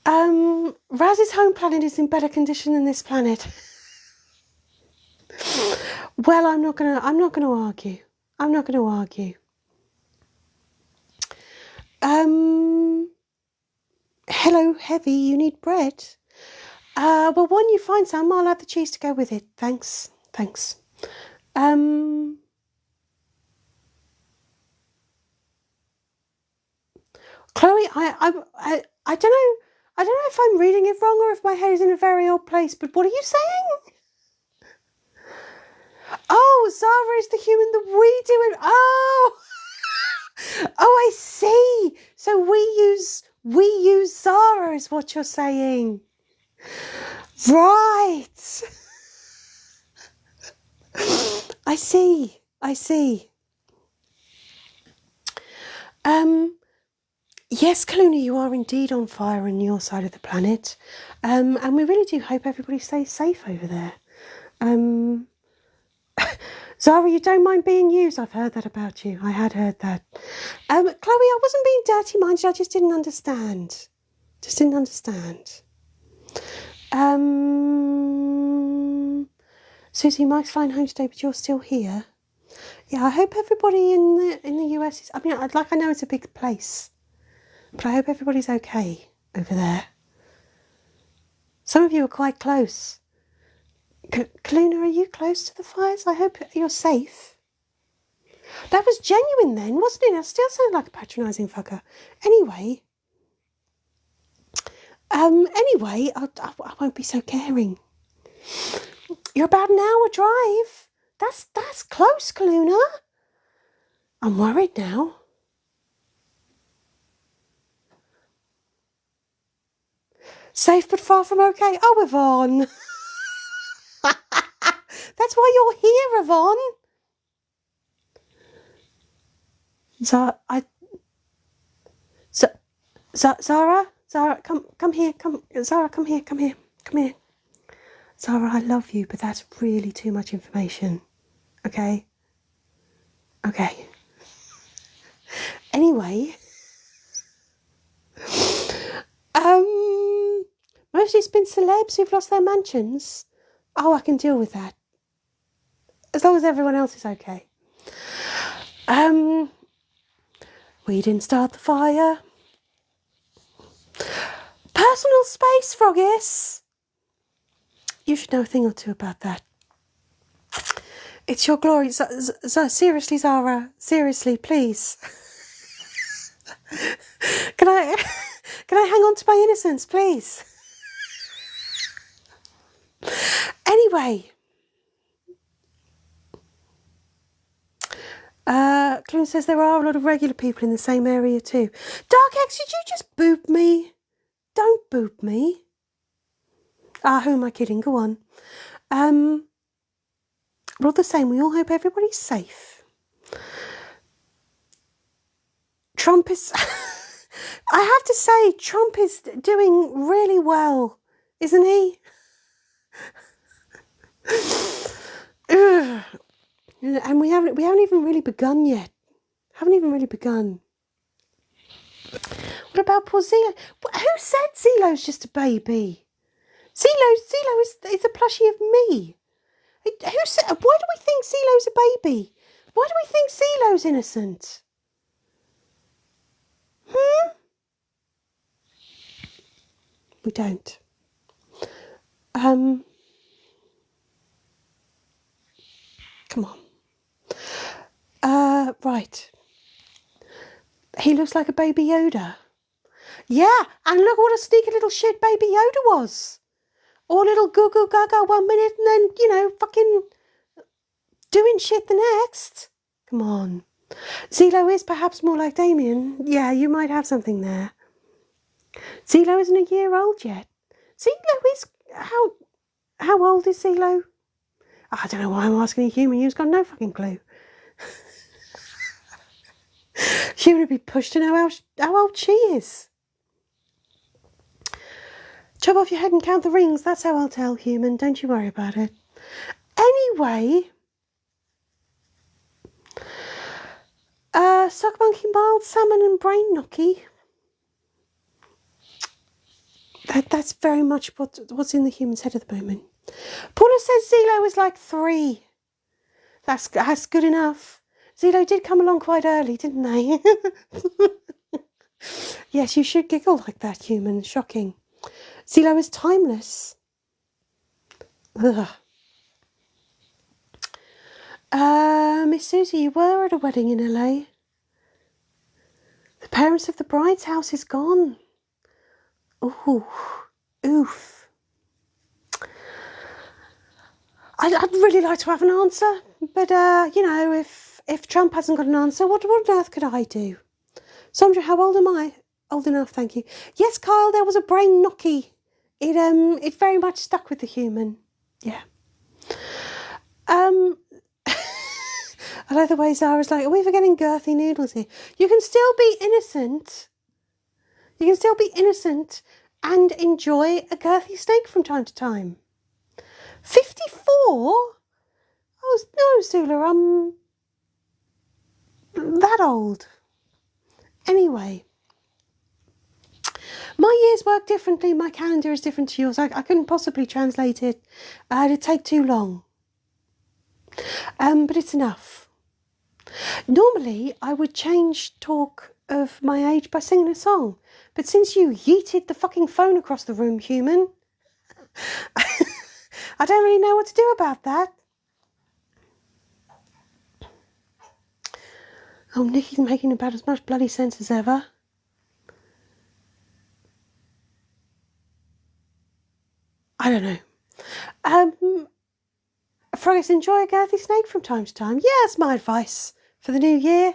Raz's home planet is in better condition than this planet. Well, I'm not gonna argue. I'm not gonna argue. Hello, Heavy, you need bread? Well, when you find some, I'll have the cheese to go with it. Thanks. Chloe, I don't know if I'm reading it wrong or if my head is in a very odd place, but what are you saying? Oh, Zara is the human that we do it. Oh, I see. So we use Zara is what you're saying. Right. I see. Yes, Clooney, you are indeed on fire on your side of the planet. And we really do hope everybody stays safe over there. Zara, you don't mind being used. I've heard that about you. I had heard that. Chloe, I wasn't being dirty-minded. I just didn't understand. Susie, Mike's flying home today, but you're still here. Yeah, I hope everybody in the US is... I mean, I know it's a big place, but I hope everybody's okay over there. Some of you are quite close. Kaluna, are you close to the fires? I hope you're safe. That was genuine then, wasn't it? I still sound like a patronising fucker. Anyway, Anyway, I won't be so caring. You're about an hour drive. That's close, Kaluna. I'm worried now. Safe but far from okay. Oh, Yvonne. That's why you're here, Yvonne. Zara, come here, Zara, come here. Zara, I love you, but that's really too much information. Okay? Okay. Anyway, mostly it's been celebs who've lost their mansions. Oh, I can deal with that. As long as everyone else is okay. We didn't start the fire. Personal space, Froggis. You should know a thing or two about that. It's your glory. Seriously, Zara. Seriously, please. Can I hang on to my innocence, please? Anyway. Clune says there are a lot of regular people in the same area too. Dark X, did you just boop me? Don't boop me. Who am I kidding? Go on. We're all the same. We all hope everybody's safe. Trump is... I have to say, Trump is doing really well, isn't he? And we haven't even really begun yet. Haven't even really begun. What about poor Zelo? Who said Zelo's just a baby? Zelo is a plushie of me. Who said? Why do we think Zelo's a baby? Why do we think Zelo's innocent? We don't. Come on. Right. He looks like a baby Yoda. Yeah, and look what a sneaky little shit baby Yoda was. Or little goo goo gaga 1 minute and then, fucking doing shit the next. Come on. Zelo is perhaps more like Damien. Yeah, you might have something there. Zelo isn't a year old yet. Zelo is... How old is Zelo? I don't know why I'm asking a human. You've got no fucking clue. She would be pushed to know how old she is. Chop off your head and count the rings. That's how I'll tell, human. Don't you worry about it. Anyway... Sock monkey, mild salmon and brain knocky. That's very much what's in the human's head at the moment. Paula says Zelo is like 3. That's good enough. Zelo did come along quite early, didn't they? Yes, you should giggle like that, human. Shocking. Zelo is timeless. Ugh. Miss Susie, you were at a wedding in LA. The parents of the bride's house is gone. Ooh, oof. I'd really like to have an answer, but if Trump hasn't got an answer, what on earth could I do? Sandra, how old am I? Old enough, thank you. Yes, Kyle, there was a brain knocky. It very much stuck with the human. Yeah. I like the way Zara's like, are we forgetting girthy noodles here? You can still be innocent. You can still be innocent and enjoy a girthy steak from time to time. 54? Oh, no, Zula, I'm that old. Anyway. My years work differently. My calendar is different to yours. I couldn't possibly translate it. It'd take too long. But it's enough. Normally, I would change talk of my age by singing a song. But since you yeeted the fucking phone across the room, human, I don't really know what to do about that. Oh, Nikki's making about as much bloody sense as ever. I don't know. Froggies, enjoy a girthy snake from time to time. Yeah, that's my advice for the new year.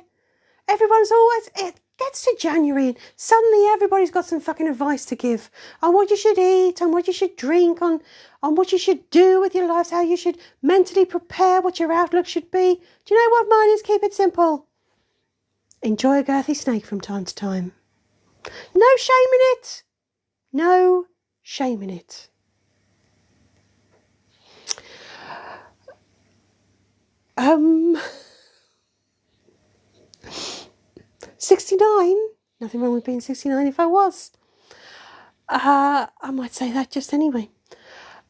Everyone's always, it gets to January and suddenly everybody's got some fucking advice to give on what you should eat, on what you should drink, on what you should do with your lives, how you should mentally prepare, what your outlook should be. Do you know what mine is? Keep it simple. Enjoy a girthy snake from time to time. No shame in it. No shame in it. 69. Nothing wrong with being 69 if I was. I might say that just anyway.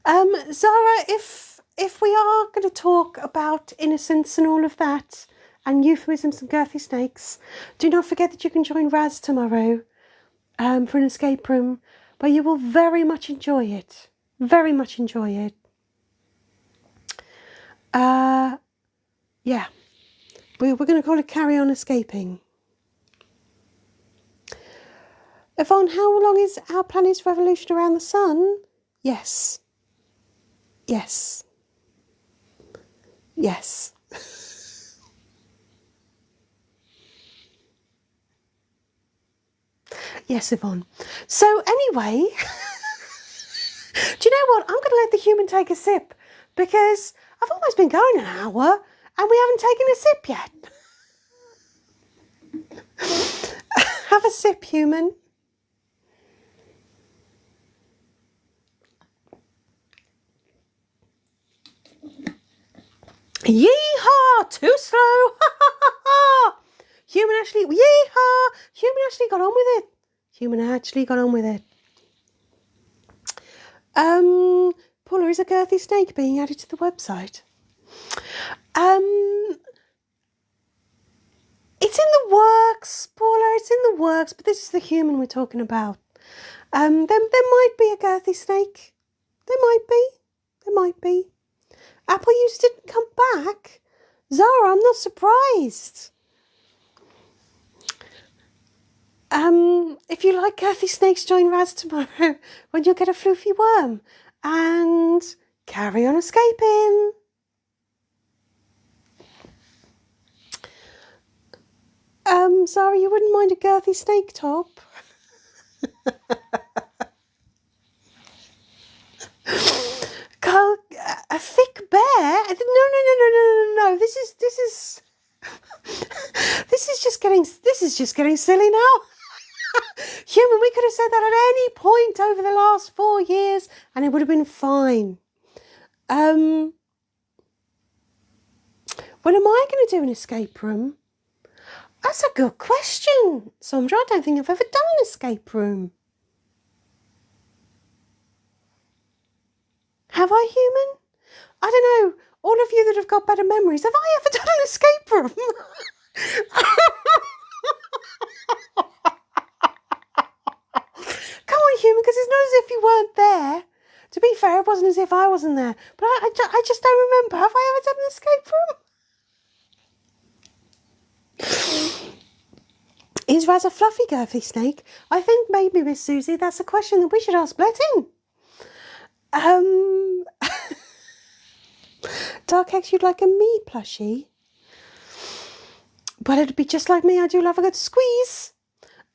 Zara, if we are going to talk about innocence and all of that, and euphemisms and girthy snakes, do not forget that you can join Raz tomorrow for an escape room, where you will very much enjoy it. Very much enjoy it. Yeah. We're going to call it Carry On Escaping. Yvonne, how long is our planet's revolution around the sun? Yes. Yes. Yes. Yes, Yvonne. So anyway, do you know what? I'm going to let the human take a sip because I've almost been going an hour and we haven't taken a sip yet. Have a sip, human. Yee-haw! Too slow! Ha ha ha ha! Human actually, yee-haw! Human actually got on with it. Human actually got on with it. Paula, is a girthy snake being added to the website? It's in the works, Paula, it's in the works, but this is the human we're talking about. There might be a girthy snake. There might be. Apple users didn't come back. Zara, I'm not surprised. If you like girthy snakes, join Raz tomorrow when you'll get a floofy worm and carry on escaping. Zara, you wouldn't mind a girthy snake top? Carl, a thick bear? No. This is just getting silly now. Human, we could have said that at any point over the last 4 years and it would have been fine. When am I going to do an escape room? That's a good question, Sandra. I don't think I've ever done an escape room. Have I, human? I don't know. All of you that have got better memories, have I ever done an escape room? Come on, human, because it's not as if you weren't there. To be fair, it wasn't as if I wasn't there. But I just don't remember. Have I ever done an escape room? Is Raz a fluffy, girthy snake? I think maybe, Miss Susie, that's a question that we should ask Bletting. Dark X, you'd like a me plushie? Well, it'd be just like me. I do love a good squeeze.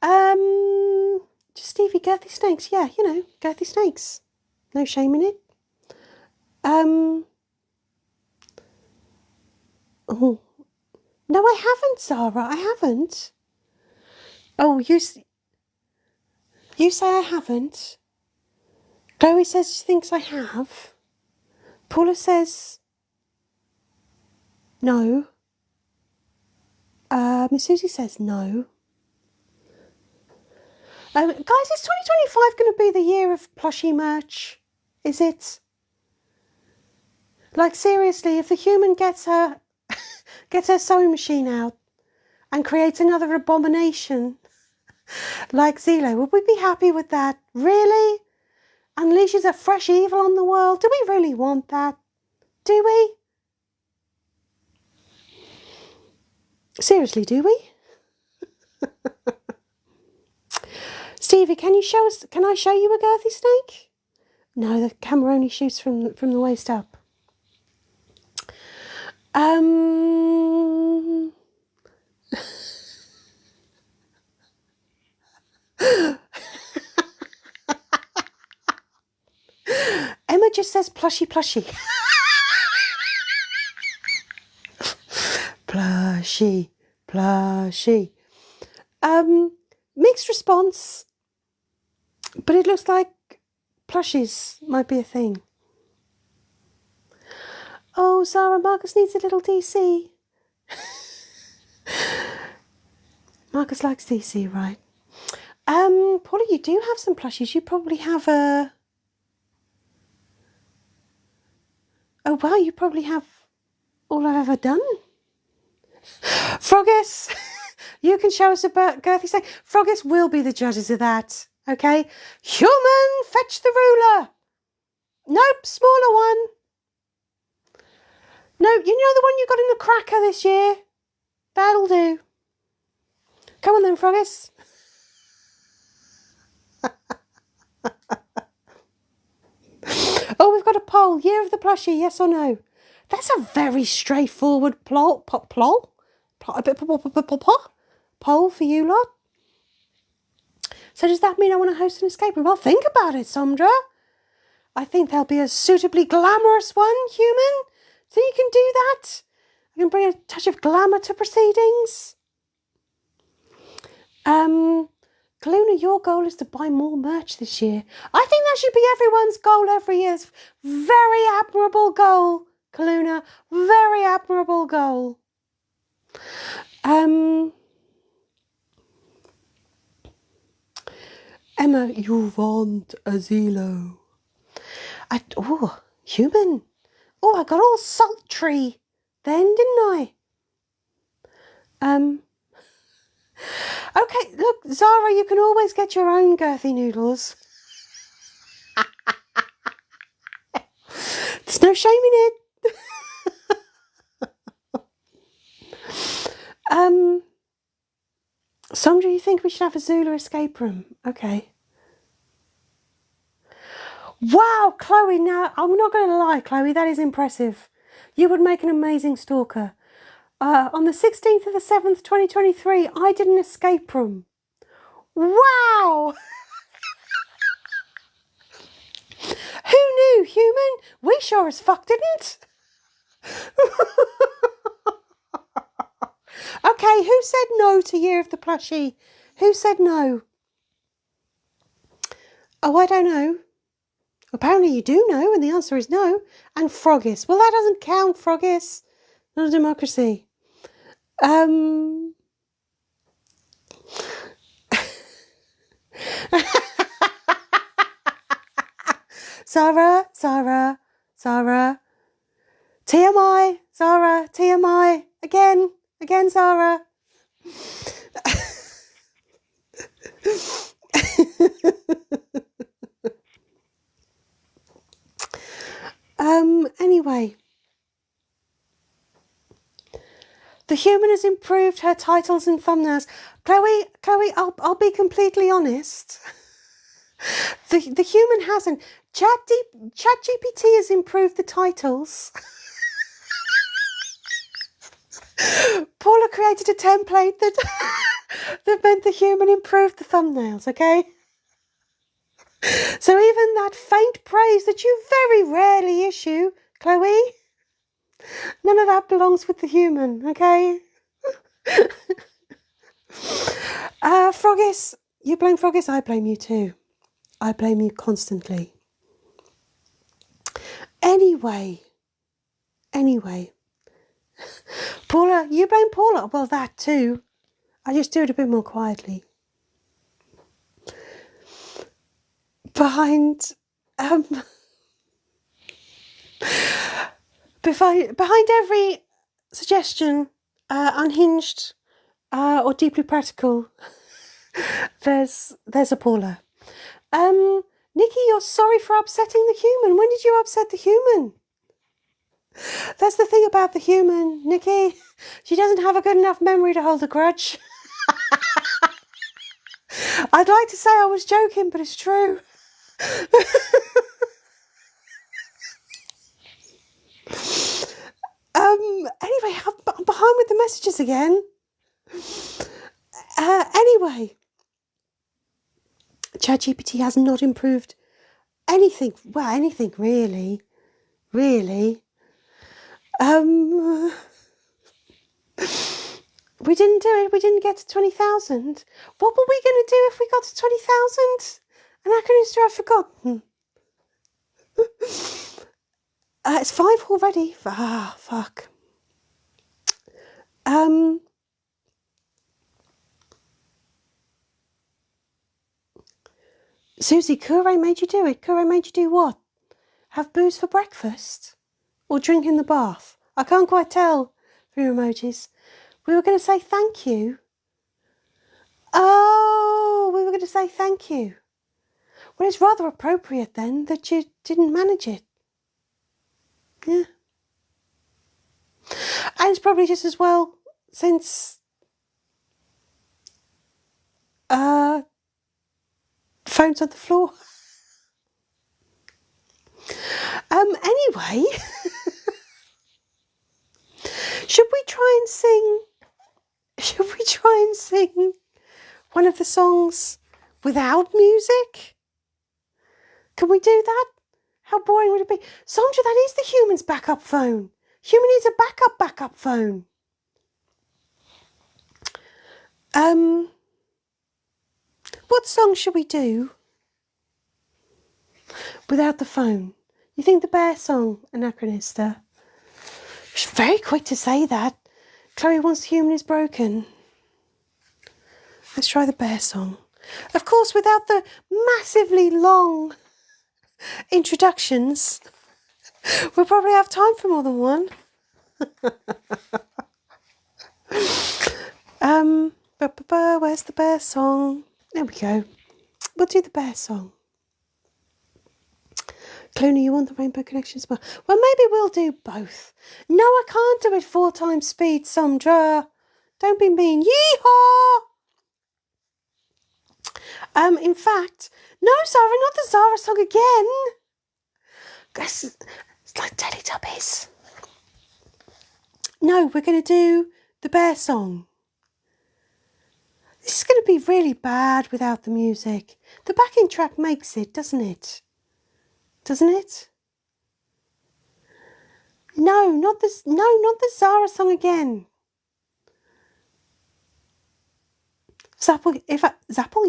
Just Stevie, girthy snakes. Yeah, you know, girthy snakes. No shame in it. Oh. No, I haven't, Zara. I haven't. Oh, you say I haven't. Chloe says she thinks I have. Paula says no. Miss Susie says no. Guys, is 2025 going to be the year of plushie merch? Is it? Like, seriously, if the human gets her sewing machine out and creates another abomination like Zelo, would we be happy with that? Really? Unleashes a fresh evil on the world? Do we really want that? Do we? Seriously, do we? Stevie, can I show you a girthy snake? No, the camera only shoots from the waist up. Emma just says plushy plushy. Plushy, plushy. Mixed response, but it looks like plushies might be a thing. Oh, Zara, Marcus needs a little DC. Marcus likes DC, right? Paula, you do have some plushies. You probably have a... Oh, wow, you probably have all I've ever done. Froggus, you can show us about Gerthy's thing. Froggus will be the judges of that, okay? Human, fetch the ruler. Nope, smaller one. No, you know the one you got in the cracker this year? That'll do. Come on then, Froggus. Oh, we've got a poll. Year of the plushie, yes or no? That's a very straightforward poll for you lot. So does that mean I want to host an escape room? Well, think about it, Sondra. I think there'll be a suitably glamorous one, human. So you can do that. I can bring a touch of glamour to proceedings. Kaluna, your goal is to buy more merch this year. I think that should be everyone's goal every year. Very admirable goal, Kaluna. Very admirable goal. Emma, you want a Zelo. Oh, human. Oh, I got all sultry then, didn't I? Okay, look, Zara, you can always get your own girthy noodles. There's no shame in it. Sondra, you think we should have a Zula escape room? Okay. Wow, Chloe, now, I'm not going to lie, Chloe, that is impressive. You would make an amazing stalker. On the 16th of the 7th, 2023, I did an escape room. Wow! Who knew, human? We sure as fuck didn't. Okay, who said no to Year of the Plushie? Who said no? Oh, I don't know. Apparently you do know, and the answer is no. And Froggus. Well, that doesn't count, Froggus. Not a democracy. Zara. TMI, Zara, TMI. Again, Zara. Anyway. The human has improved her titles and thumbnails. Chloe, I'll be completely honest. The human hasn't. ChatGPT has improved the titles. Paula created a template that meant the human improved the thumbnails, okay? So even that faint praise that you very rarely issue, Chloe, none of that belongs with the human, okay? Froggus, you blame Froggus, I blame you too. I blame you constantly. Anyway. Paula, you blame Paula. Well, that too. I just do it a bit more quietly. Behind every suggestion, unhinged or deeply practical, there's a Paula. Nikki, you're sorry for upsetting the human. When did you upset the human? That's the thing about the human, Nikki. She doesn't have a good enough memory to hold a grudge. I'd like to say I was joking, but it's true. Anyway, I'm behind with the messages again. Anyway, ChatGPT has not improved anything. Well, anything really. We didn't do it. We didn't get to 20,000. What were we going to do if we got to 20,000? Anachronist, I've forgotten. It's 5 already. Ah, fuck. Susie, Kure made you do it. Kure made you do what? Have booze for breakfast? Or drink in the bath? I can't quite tell through your emojis. We were going to say thank you. Oh, we were going to say thank you. Well, it's rather appropriate then that you didn't manage it. Yeah. And it's probably just as well since phone's on the floor. Anyway, should we try and sing one of the songs without music? Can we do that? How boring would it be? Sandra, that is the human's backup phone. Human needs a backup phone. What song should we do without the phone? You think the bear song, Anachronista? She's very quick to say that. Chloe wants the human is broken. Let's try the bear song. Of course, without the massively long introductions, we'll probably have time for more than one. Where's the bear song? There we go. We'll do the bear song. Clooney, you want the Rainbow Connection as well? Well, maybe we'll do both. No, I can't do it 4 times speed, Sandra. Don't be mean. Yeehaw! In fact, no, Zara, not the Zara song again. It's like Teletubbies. No, we're going to do the bear song. This is going to be really bad without the music. The backing track makes it, doesn't it? Doesn't it? No, not the Zara song again. Zapple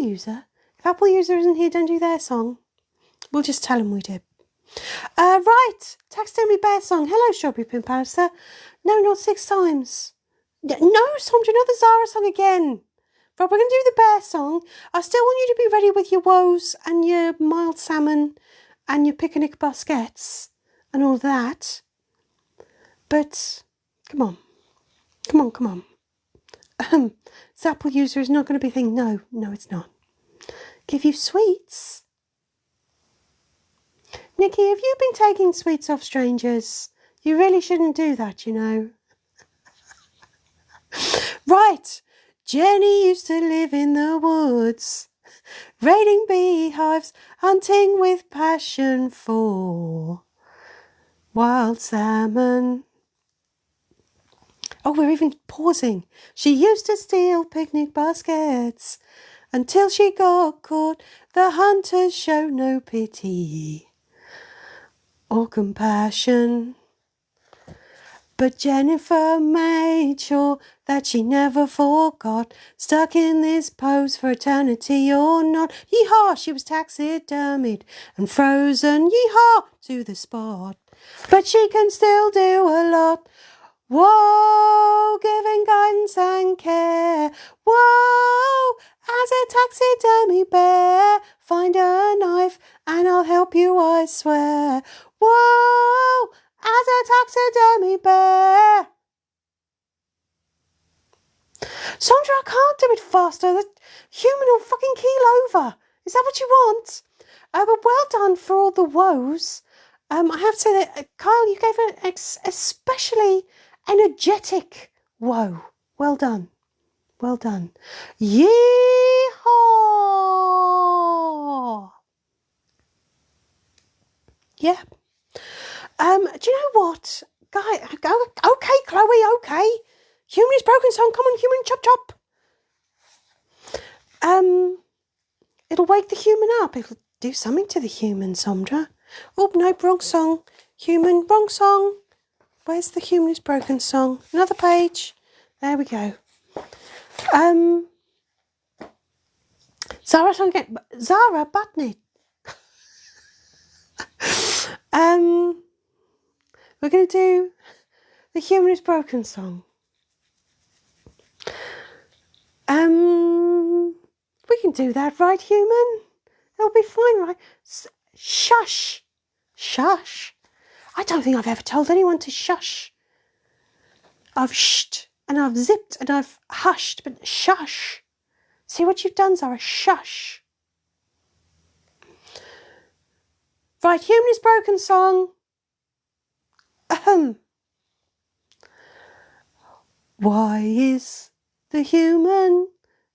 user. If Apple user isn't here, don't do their song. We'll just tell them we did. Right. Taxidermy bear song. Hello, Strawberry Pimp Alistair. No, not 6 times. No, Sandra, not the Zara song again. Right, we're going to do the bear song. I still want you to be ready with your woes and your mild salmon and your picnic baskets and all that. But, come on. Zapple user is not going to be thinking, no, it's not. Give you sweets. Nikki, have you been taking sweets off strangers? You really shouldn't do that, you know. Right. Jenny used to live in the woods, raiding beehives, hunting with passion for wild salmon. Oh, we're even pausing. She used to steal picnic baskets until she got caught. The hunters show no pity or compassion. But Jennifer made sure that she never forgot, stuck in this pose for eternity or not. Yeehaw, she was taxidermied and frozen, yeehaw, to the spot. But she can still do a lot. Whoa, giving guidance and care. Whoa, as a taxidermy bear, find a knife and I'll help you, I swear. Whoa, as a taxidermy bear. Sandra, I can't do it faster. The human will fucking keel over. Is that what you want? But well done for all the woes. I have to say that, Kyle, you gave an especially energetic woe. Well done. Well done. Yeehaw! Yeah. Do you know what, Okay, Chloe, okay. Human is broken song. Come on, human, chop chop. It'll wake the human up. It'll do something to the human, Sondra. Oh, no, wrong song. Human, wrong song. Where's the human is broken song? Another page. There we go. Zara song again. Zara Butney. We're going to do the human is broken song. We can do that, right, human? It'll be fine, right? Shush. Shush. I don't think I've ever told anyone to shush. I've shed and I've zipped and I've hushed, but shush. See what you've done, Zara? Shush. Right, human is broken song. Why is the human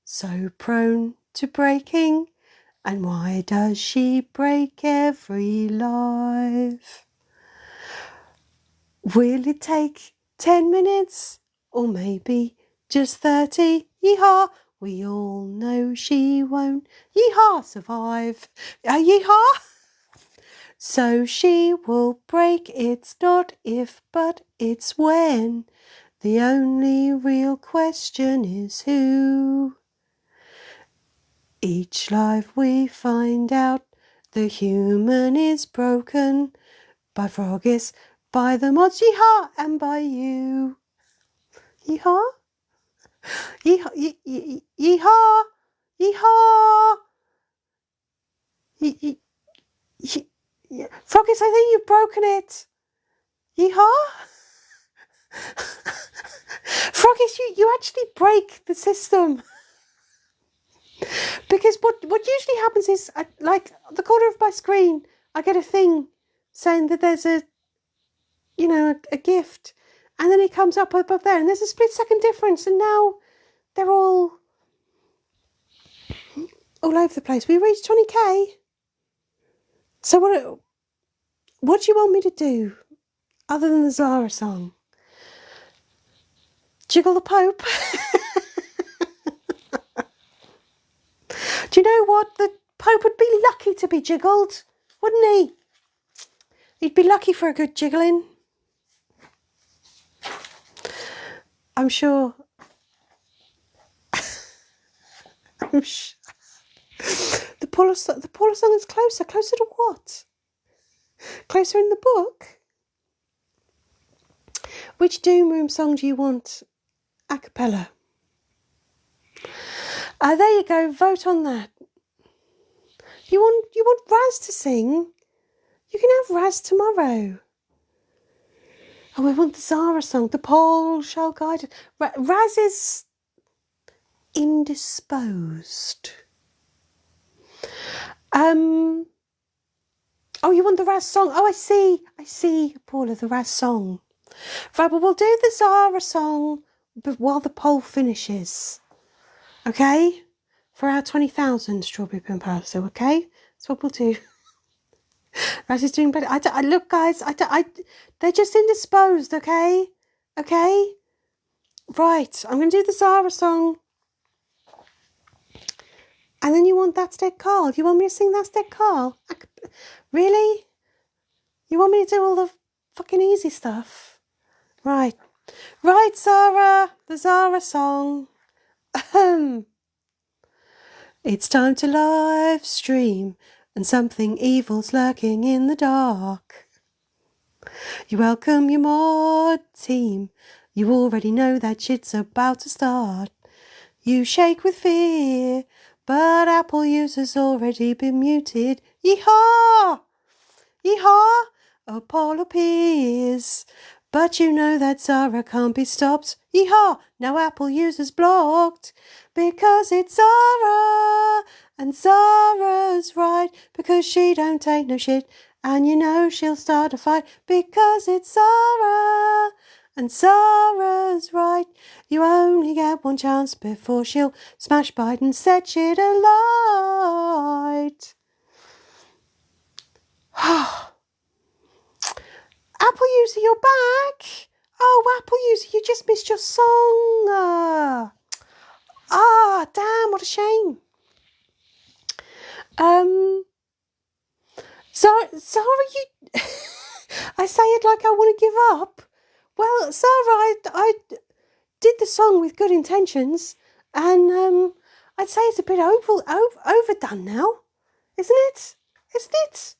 so prone to breaking? And why does she break every life? Will it take 10 minutes or maybe just 30? Yee-haw, we all know she won't. Yee-haw, survive. Yee-haw. So she will break. It's not if, but it's when. The only real question is who. Each life we find out the human is broken by Froggies, by the mods, yee-haw, and by you. Yee-haw? Yee-haw, yee-haw, yee-haw. Froggies, I think you've broken it. Yee-haw? Froggies, you actually break the system. Because what usually happens is, like, the corner of my screen, I get a thing saying that there's a gift, and then it comes up above there, and there's a split-second difference, and now they're all over the place. We reached 20k. So what do you want me to do, other than the Zara song? Jiggle the Pope? Do you know what? The Pope would be lucky to be jiggled, wouldn't he? He'd be lucky for a good jiggling. I'm sure. The Paula song is closer. Closer to what? Closer in the book? Which Doom Room song do you want a cappella? There you go. Vote on that. You want Raz to sing? You can have Raz tomorrow. Oh, we want the Zara song. The pole shall guide it. Raz is indisposed. Oh, you want the Raz song? Oh, I see, Paula, the Raz song. Right, but we'll do the Zara song while the poll finishes. Okay? For our 20,000 strawberry pin parcel, okay? That's what we'll do. Raz is doing better. Look, guys, they're just indisposed, okay? Okay? Right, I'm going to do the Zara song. And then you want That's Dead Carl. You want me to sing That's Dead Carl? Really? You want me to do all the fucking easy stuff? Right. Right, Zara. The Zara song. It's time to live stream, and something evil's lurking in the dark. You welcome your mod team. You already know that shit's about to start. You shake with fear, but Apple users already been muted. Yeehaw! Yeehaw! Oh, Paul appears. But you know that Zara can't be stopped. Yeehaw! Now Apple users blocked. Because it's Zara. And Zara's right. Because she don't take no shit. And you know she'll start a fight. Because it's Zara. And Zara's right. You only get one chance before she'll smash Biden, set shit alight. Apple User, you're back. Oh, Apple User, you just missed your song. Damn, what a shame. Zara, you... I say it like I want to give up. Well, Zara, I did the song with good intentions, and I'd say it's a bit overdone now, isn't it? Isn't it?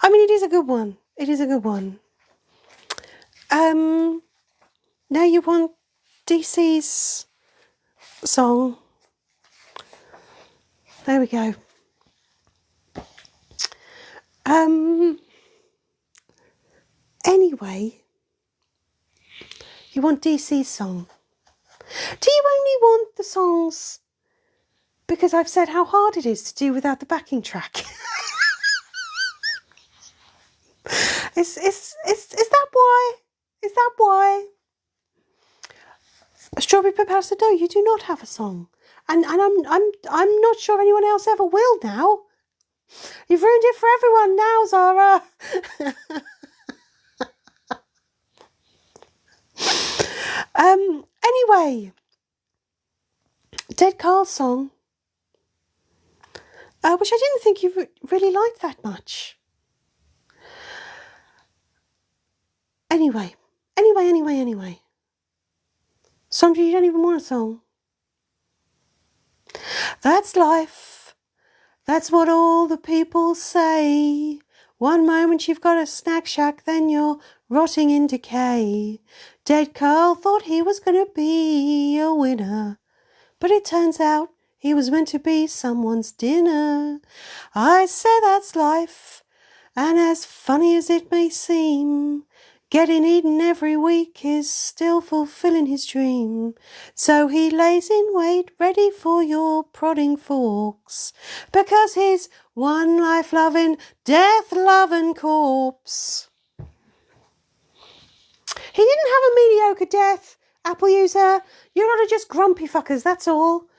I mean, it is a good one. It is a good one. Now you want DC's song. There we go. Anyway, you want DC's song. Do you only want the songs because I've said how hard it is to do without the backing track? Is that why? Is that why? Strawberry Pepper said, no, you do not have a song. And I'm not sure anyone else ever will now. You've ruined it for everyone now, Zara. Anyway, Dead Carl's song, which I didn't think you really liked that much. Anyway. Sandra, you don't even want a song. That's life. That's what all the people say. One moment you've got a snack shack, then you're rotting in decay. Dead Carl thought he was going to be a winner, but it turns out he was meant to be someone's dinner. I say that's life, and as funny as it may seem, getting eaten every week is still fulfilling his dream. So he lays in wait, ready for your prodding forks, because he's one life-loving, death-loving corpse. He didn't have a mediocre death, Apple User. You're not just grumpy fuckers, that's all.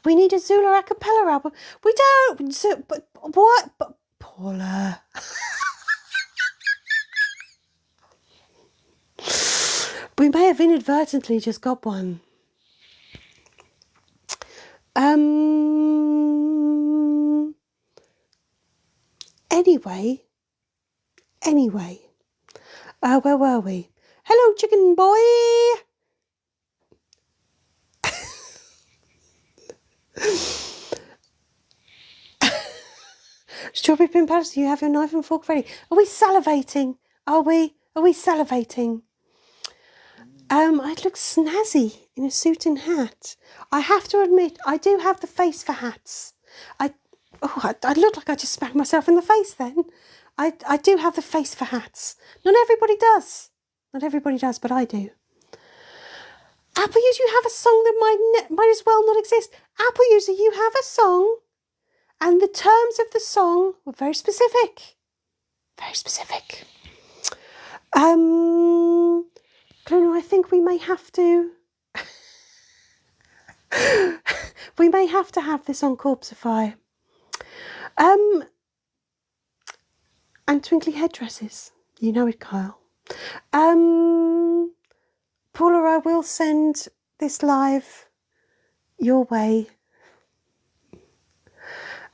We need a Zula a cappella album. We don't. But what? But Paula. We may have inadvertently just got one. Anyway. Where were we? Hello, chicken boy. Strawberry Pin Palace, do you have your knife and fork ready? Are we salivating? Are we salivating? I'd look snazzy in a suit and hat. I have to admit, I do have the face for hats. I look like I just smacked myself in the face then. I do have the face for hats. Not everybody does. Not everybody does, but I do. Apple User, you have a song that might as well not exist. Apple User, you have a song, and the terms of the song were very specific. Very specific. Bruno, I think we may have to... we may have to have this on Corpsify. And twinkly headdresses. You know it, Kyle. Paula, I will send this live your way.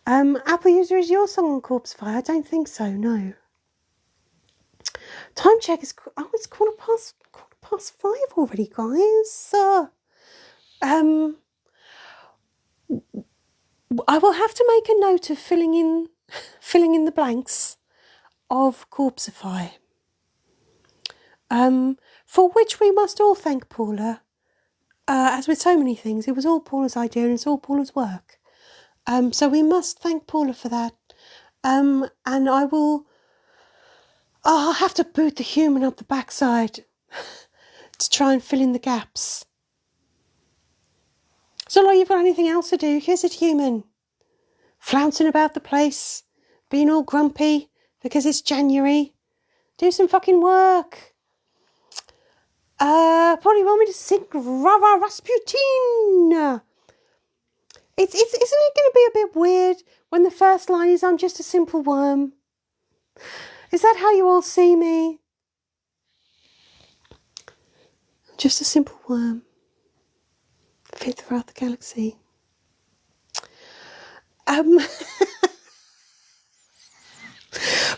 Apple User, is your song on Corpsify? I don't think so, no. Time check is... Oh, it's quarter past 5 already, guys. I will have to make a note of filling in the blanks of Corpsify, for which we must all thank Paula. As with so many things, it was all Paula's idea and it's all Paula's work. So we must thank Paula for that. And I'll have to boot the human up the backside to try and fill in the gaps. So like you've got anything else to do, here's it, human. Flouncing about the place, being all grumpy because it's January. Do some fucking work. Probably want me to sing Rava Rasputin. Isn't it going to be a bit weird when the first line is I'm just a simple worm? Is that how you all see me? Just a simple worm. Fit throughout the galaxy.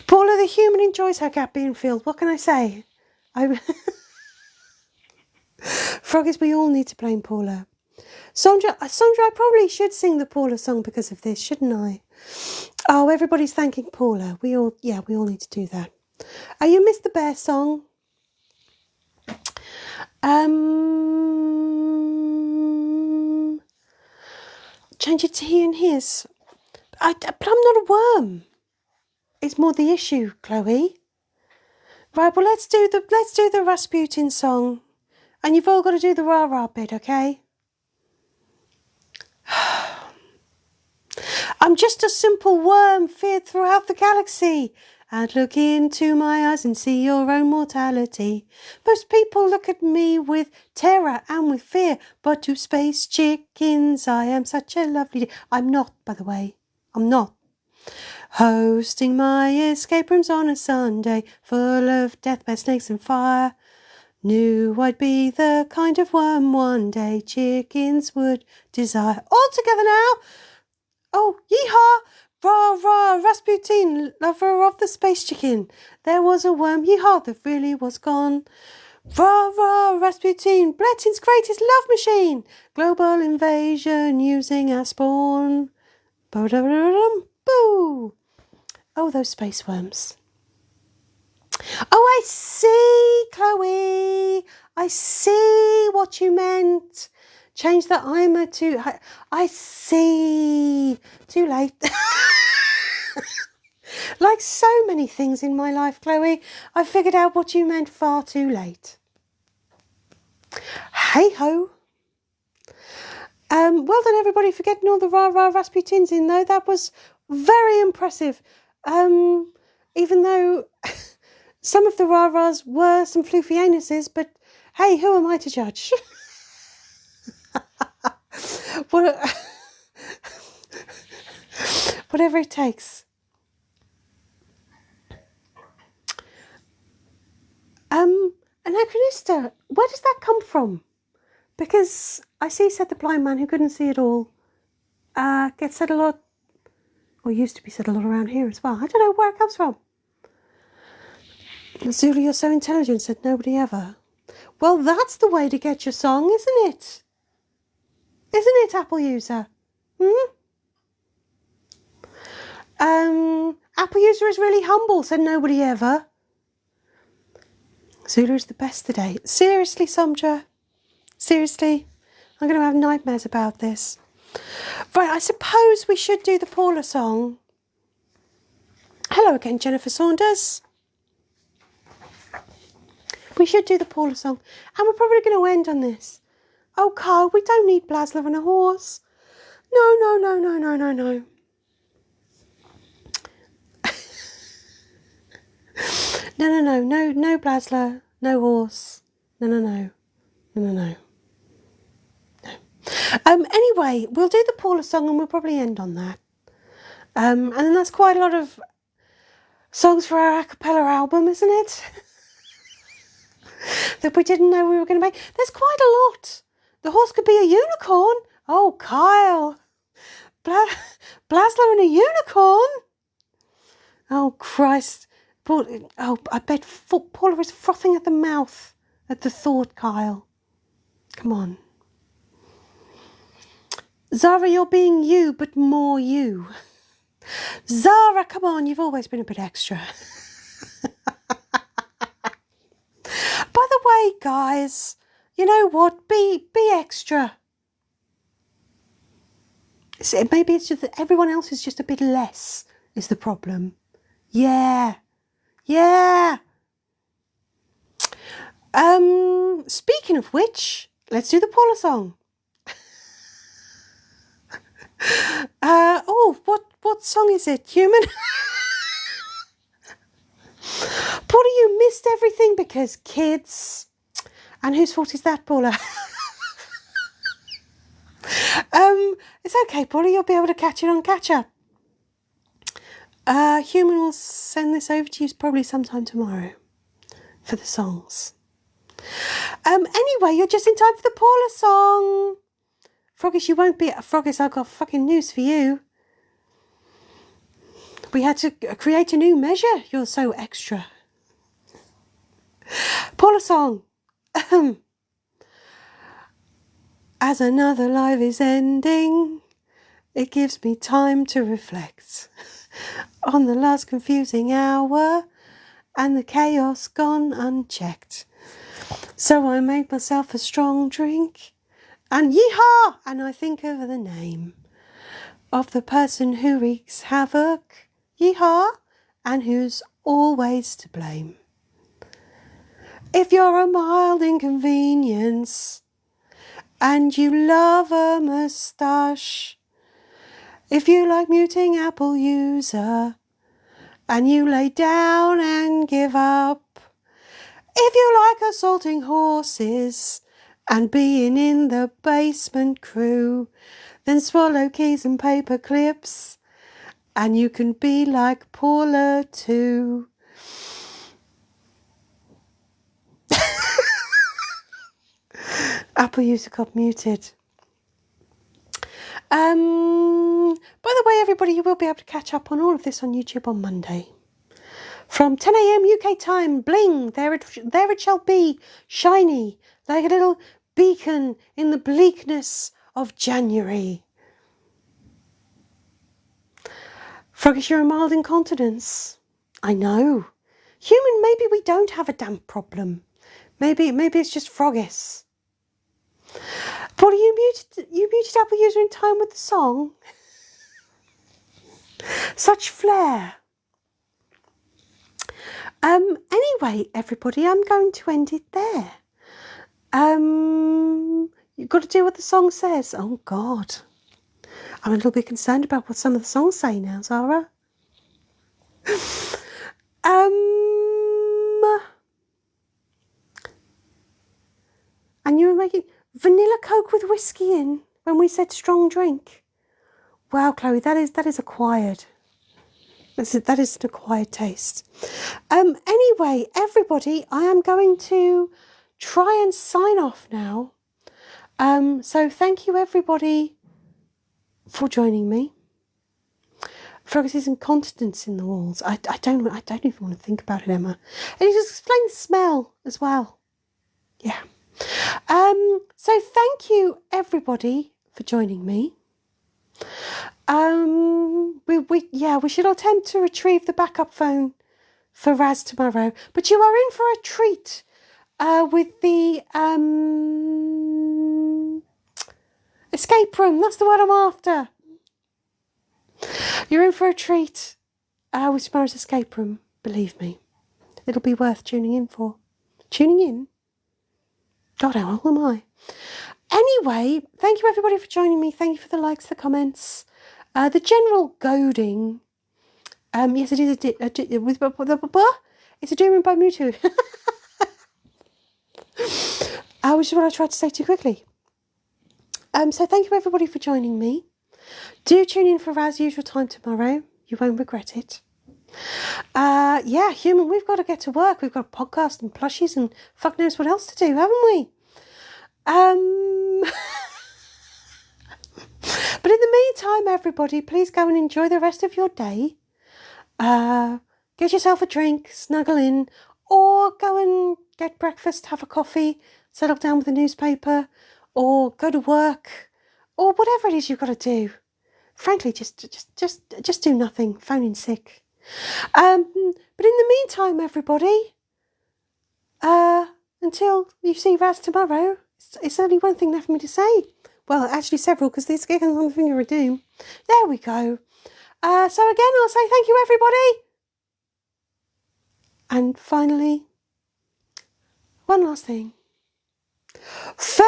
Paula the human enjoys her gap being filled. What can I say? Froggies, we all need to blame Paula. Sandra, I probably should sing the Paula song because of this, shouldn't I? Oh, everybody's thanking Paula. We all need to do that. Oh, you missed the bear song. Change it to he and his. But I'm not a worm. It's more the issue, Chloe. Right, well let's do the Rasputin song. And you've all got to do the rah-rah bit, okay? I'm just a simple worm feared throughout the galaxy. And look into my eyes and see your own mortality. Most people look at me with terror and with fear. But to space chickens, I am such a lovely... I'm not, by the way. I'm not. Hosting my escape rooms on a Sunday, full of deathbed snakes and fire. Knew I'd be the kind of worm one day chickens would desire. All together now. Oh, yeehaw! Rah, rah, Rasputin, lover of the space chicken. There was a worm, yeehaw, that really was gone. Rah, rah, Rasputin, Blettin's greatest love machine. Global invasion using our spawn. Boo! Oh, those space worms. Oh, I see, Chloe. I see what you meant. Change the IMA to... I see. Too late. Like so many things in my life, Chloe, I figured out what you meant far too late. Hey-ho. Well done, everybody, for getting all the rah-rah Rasputins in, though. That was very impressive. Even though some of the rah-rahs were some floofy anuses, but hey, who am I to judge? Whatever it takes. Anachronista, where does that come from? Because I see, said the blind man who couldn't see at all. Gets said a lot, or used to be said a lot around here as well. I don't know where it comes from. Zulu, you're so intelligent, said nobody ever. Well, that's the way to get your song, isn't it? Isn't it, Apple user? Apple user is really humble, said nobody ever. Zulu's the best today. Seriously, Sandra? Seriously? I'm going to have nightmares about this. Right, I suppose we should do the Paula song. Hello again, Jennifer Saunders. We should do the Paula song. And we're probably going to end on this. Oh, Carl, we don't need Blasler and a horse. No. No Blasler, no horse. No. Anyway, we'll do the Paula song and we'll probably end on that. And then that's quite a lot of songs for our a cappella album, isn't it? That we didn't know we were going to make. There's quite a lot. The horse could be a unicorn. Oh, Kyle. Blasler and a unicorn. Oh, Christ. Oh, I bet Paula is frothing at the mouth at the thought, Kyle. Come on. Zara, you're being you, but more you. Zara, come on, you've always been a bit extra. By the way, guys, you know what? Be extra. Maybe it's just that everyone else is just a bit less is the problem. Yeah. Speaking of which, let's do the Paula song. What song is it? Human? Paula, you missed everything because kids. And whose fault is that, Paula? It's okay, Paula, you'll be able to catch it on catch up. Human will send this over to you probably sometime tomorrow for the songs. Anyway, you're just in time for the Paula song. Froggish, you won't be at Froggish. I've got fucking news for you. We had to create a new measure. You're so extra. Paula song. As another life is ending, it gives me time to reflect on the last confusing hour and the chaos gone unchecked. So I make myself a strong drink and yeehaw! And I think of the name of the person who wreaks havoc, yeehaw, and who's always to blame. If you're a mild inconvenience and you love a moustache, if you like muting Apple user and you lay down and give up, if you like assaulting horses and being in the basement crew, then swallow keys and paper clips and you can be like Paula too. Apple user got muted. By the way, everybody, you will be able to catch up on all of this on YouTube on Monday. From 10 a.m. UK time, bling, there it shall be, shiny, like a little beacon in the bleakness of January. Froggish, you're a mild incontinence. I know. Human, maybe we don't have a damp problem. Maybe it's just Froggish. Paul, you muted Apple user in time with the song. Such flair. Anyway, everybody, I'm going to end it there. You've got to do what the song says. Oh, God. I'm a little bit concerned about what some of the songs say now, Zara. And you were making vanilla Coke with whiskey in when we said strong drink. Wow, Chloe, that is acquired. That is an acquired taste. Anyway, everybody, I am going to try and sign off now. So thank you, everybody, for joining me. Froggish incontinence in the walls. I don't even want to think about it, Emma. And you just explain the smell as well. Yeah. So thank you, everybody, for joining me. We should attempt to retrieve the backup phone for Raz tomorrow. But you are in for a treat with the escape room. That's the word I'm after. You're in for a treat with tomorrow's escape room. Believe me, it'll be worth tuning in for. Tuning in? God, how old am I? Anyway, thank you everybody for joining me. Thank you for the likes, the comments, the general goading. Yes, it is it's a doom by Mewtwo. Which is what I tried to say too quickly. So thank you everybody for joining me. Do tune in for Raz usual time tomorrow. You won't regret it. Yeah, Human, we've got to get to work. We've got a podcast and plushies and fuck knows what else to do, haven't we? But in the meantime, everybody, please go and enjoy the rest of your day. Get yourself a drink, snuggle in, or go and get breakfast, have a coffee, settle down with a newspaper, or go to work, or whatever it is you've got to do. Frankly, just do nothing. Phone in sick. But in the meantime, everybody, until you see Raz tomorrow, it's only one thing left for me to say. Well, actually several, because this gig is on the finger of doom. There we go. So again, I'll say thank you, everybody. And finally, one last thing. Farewell!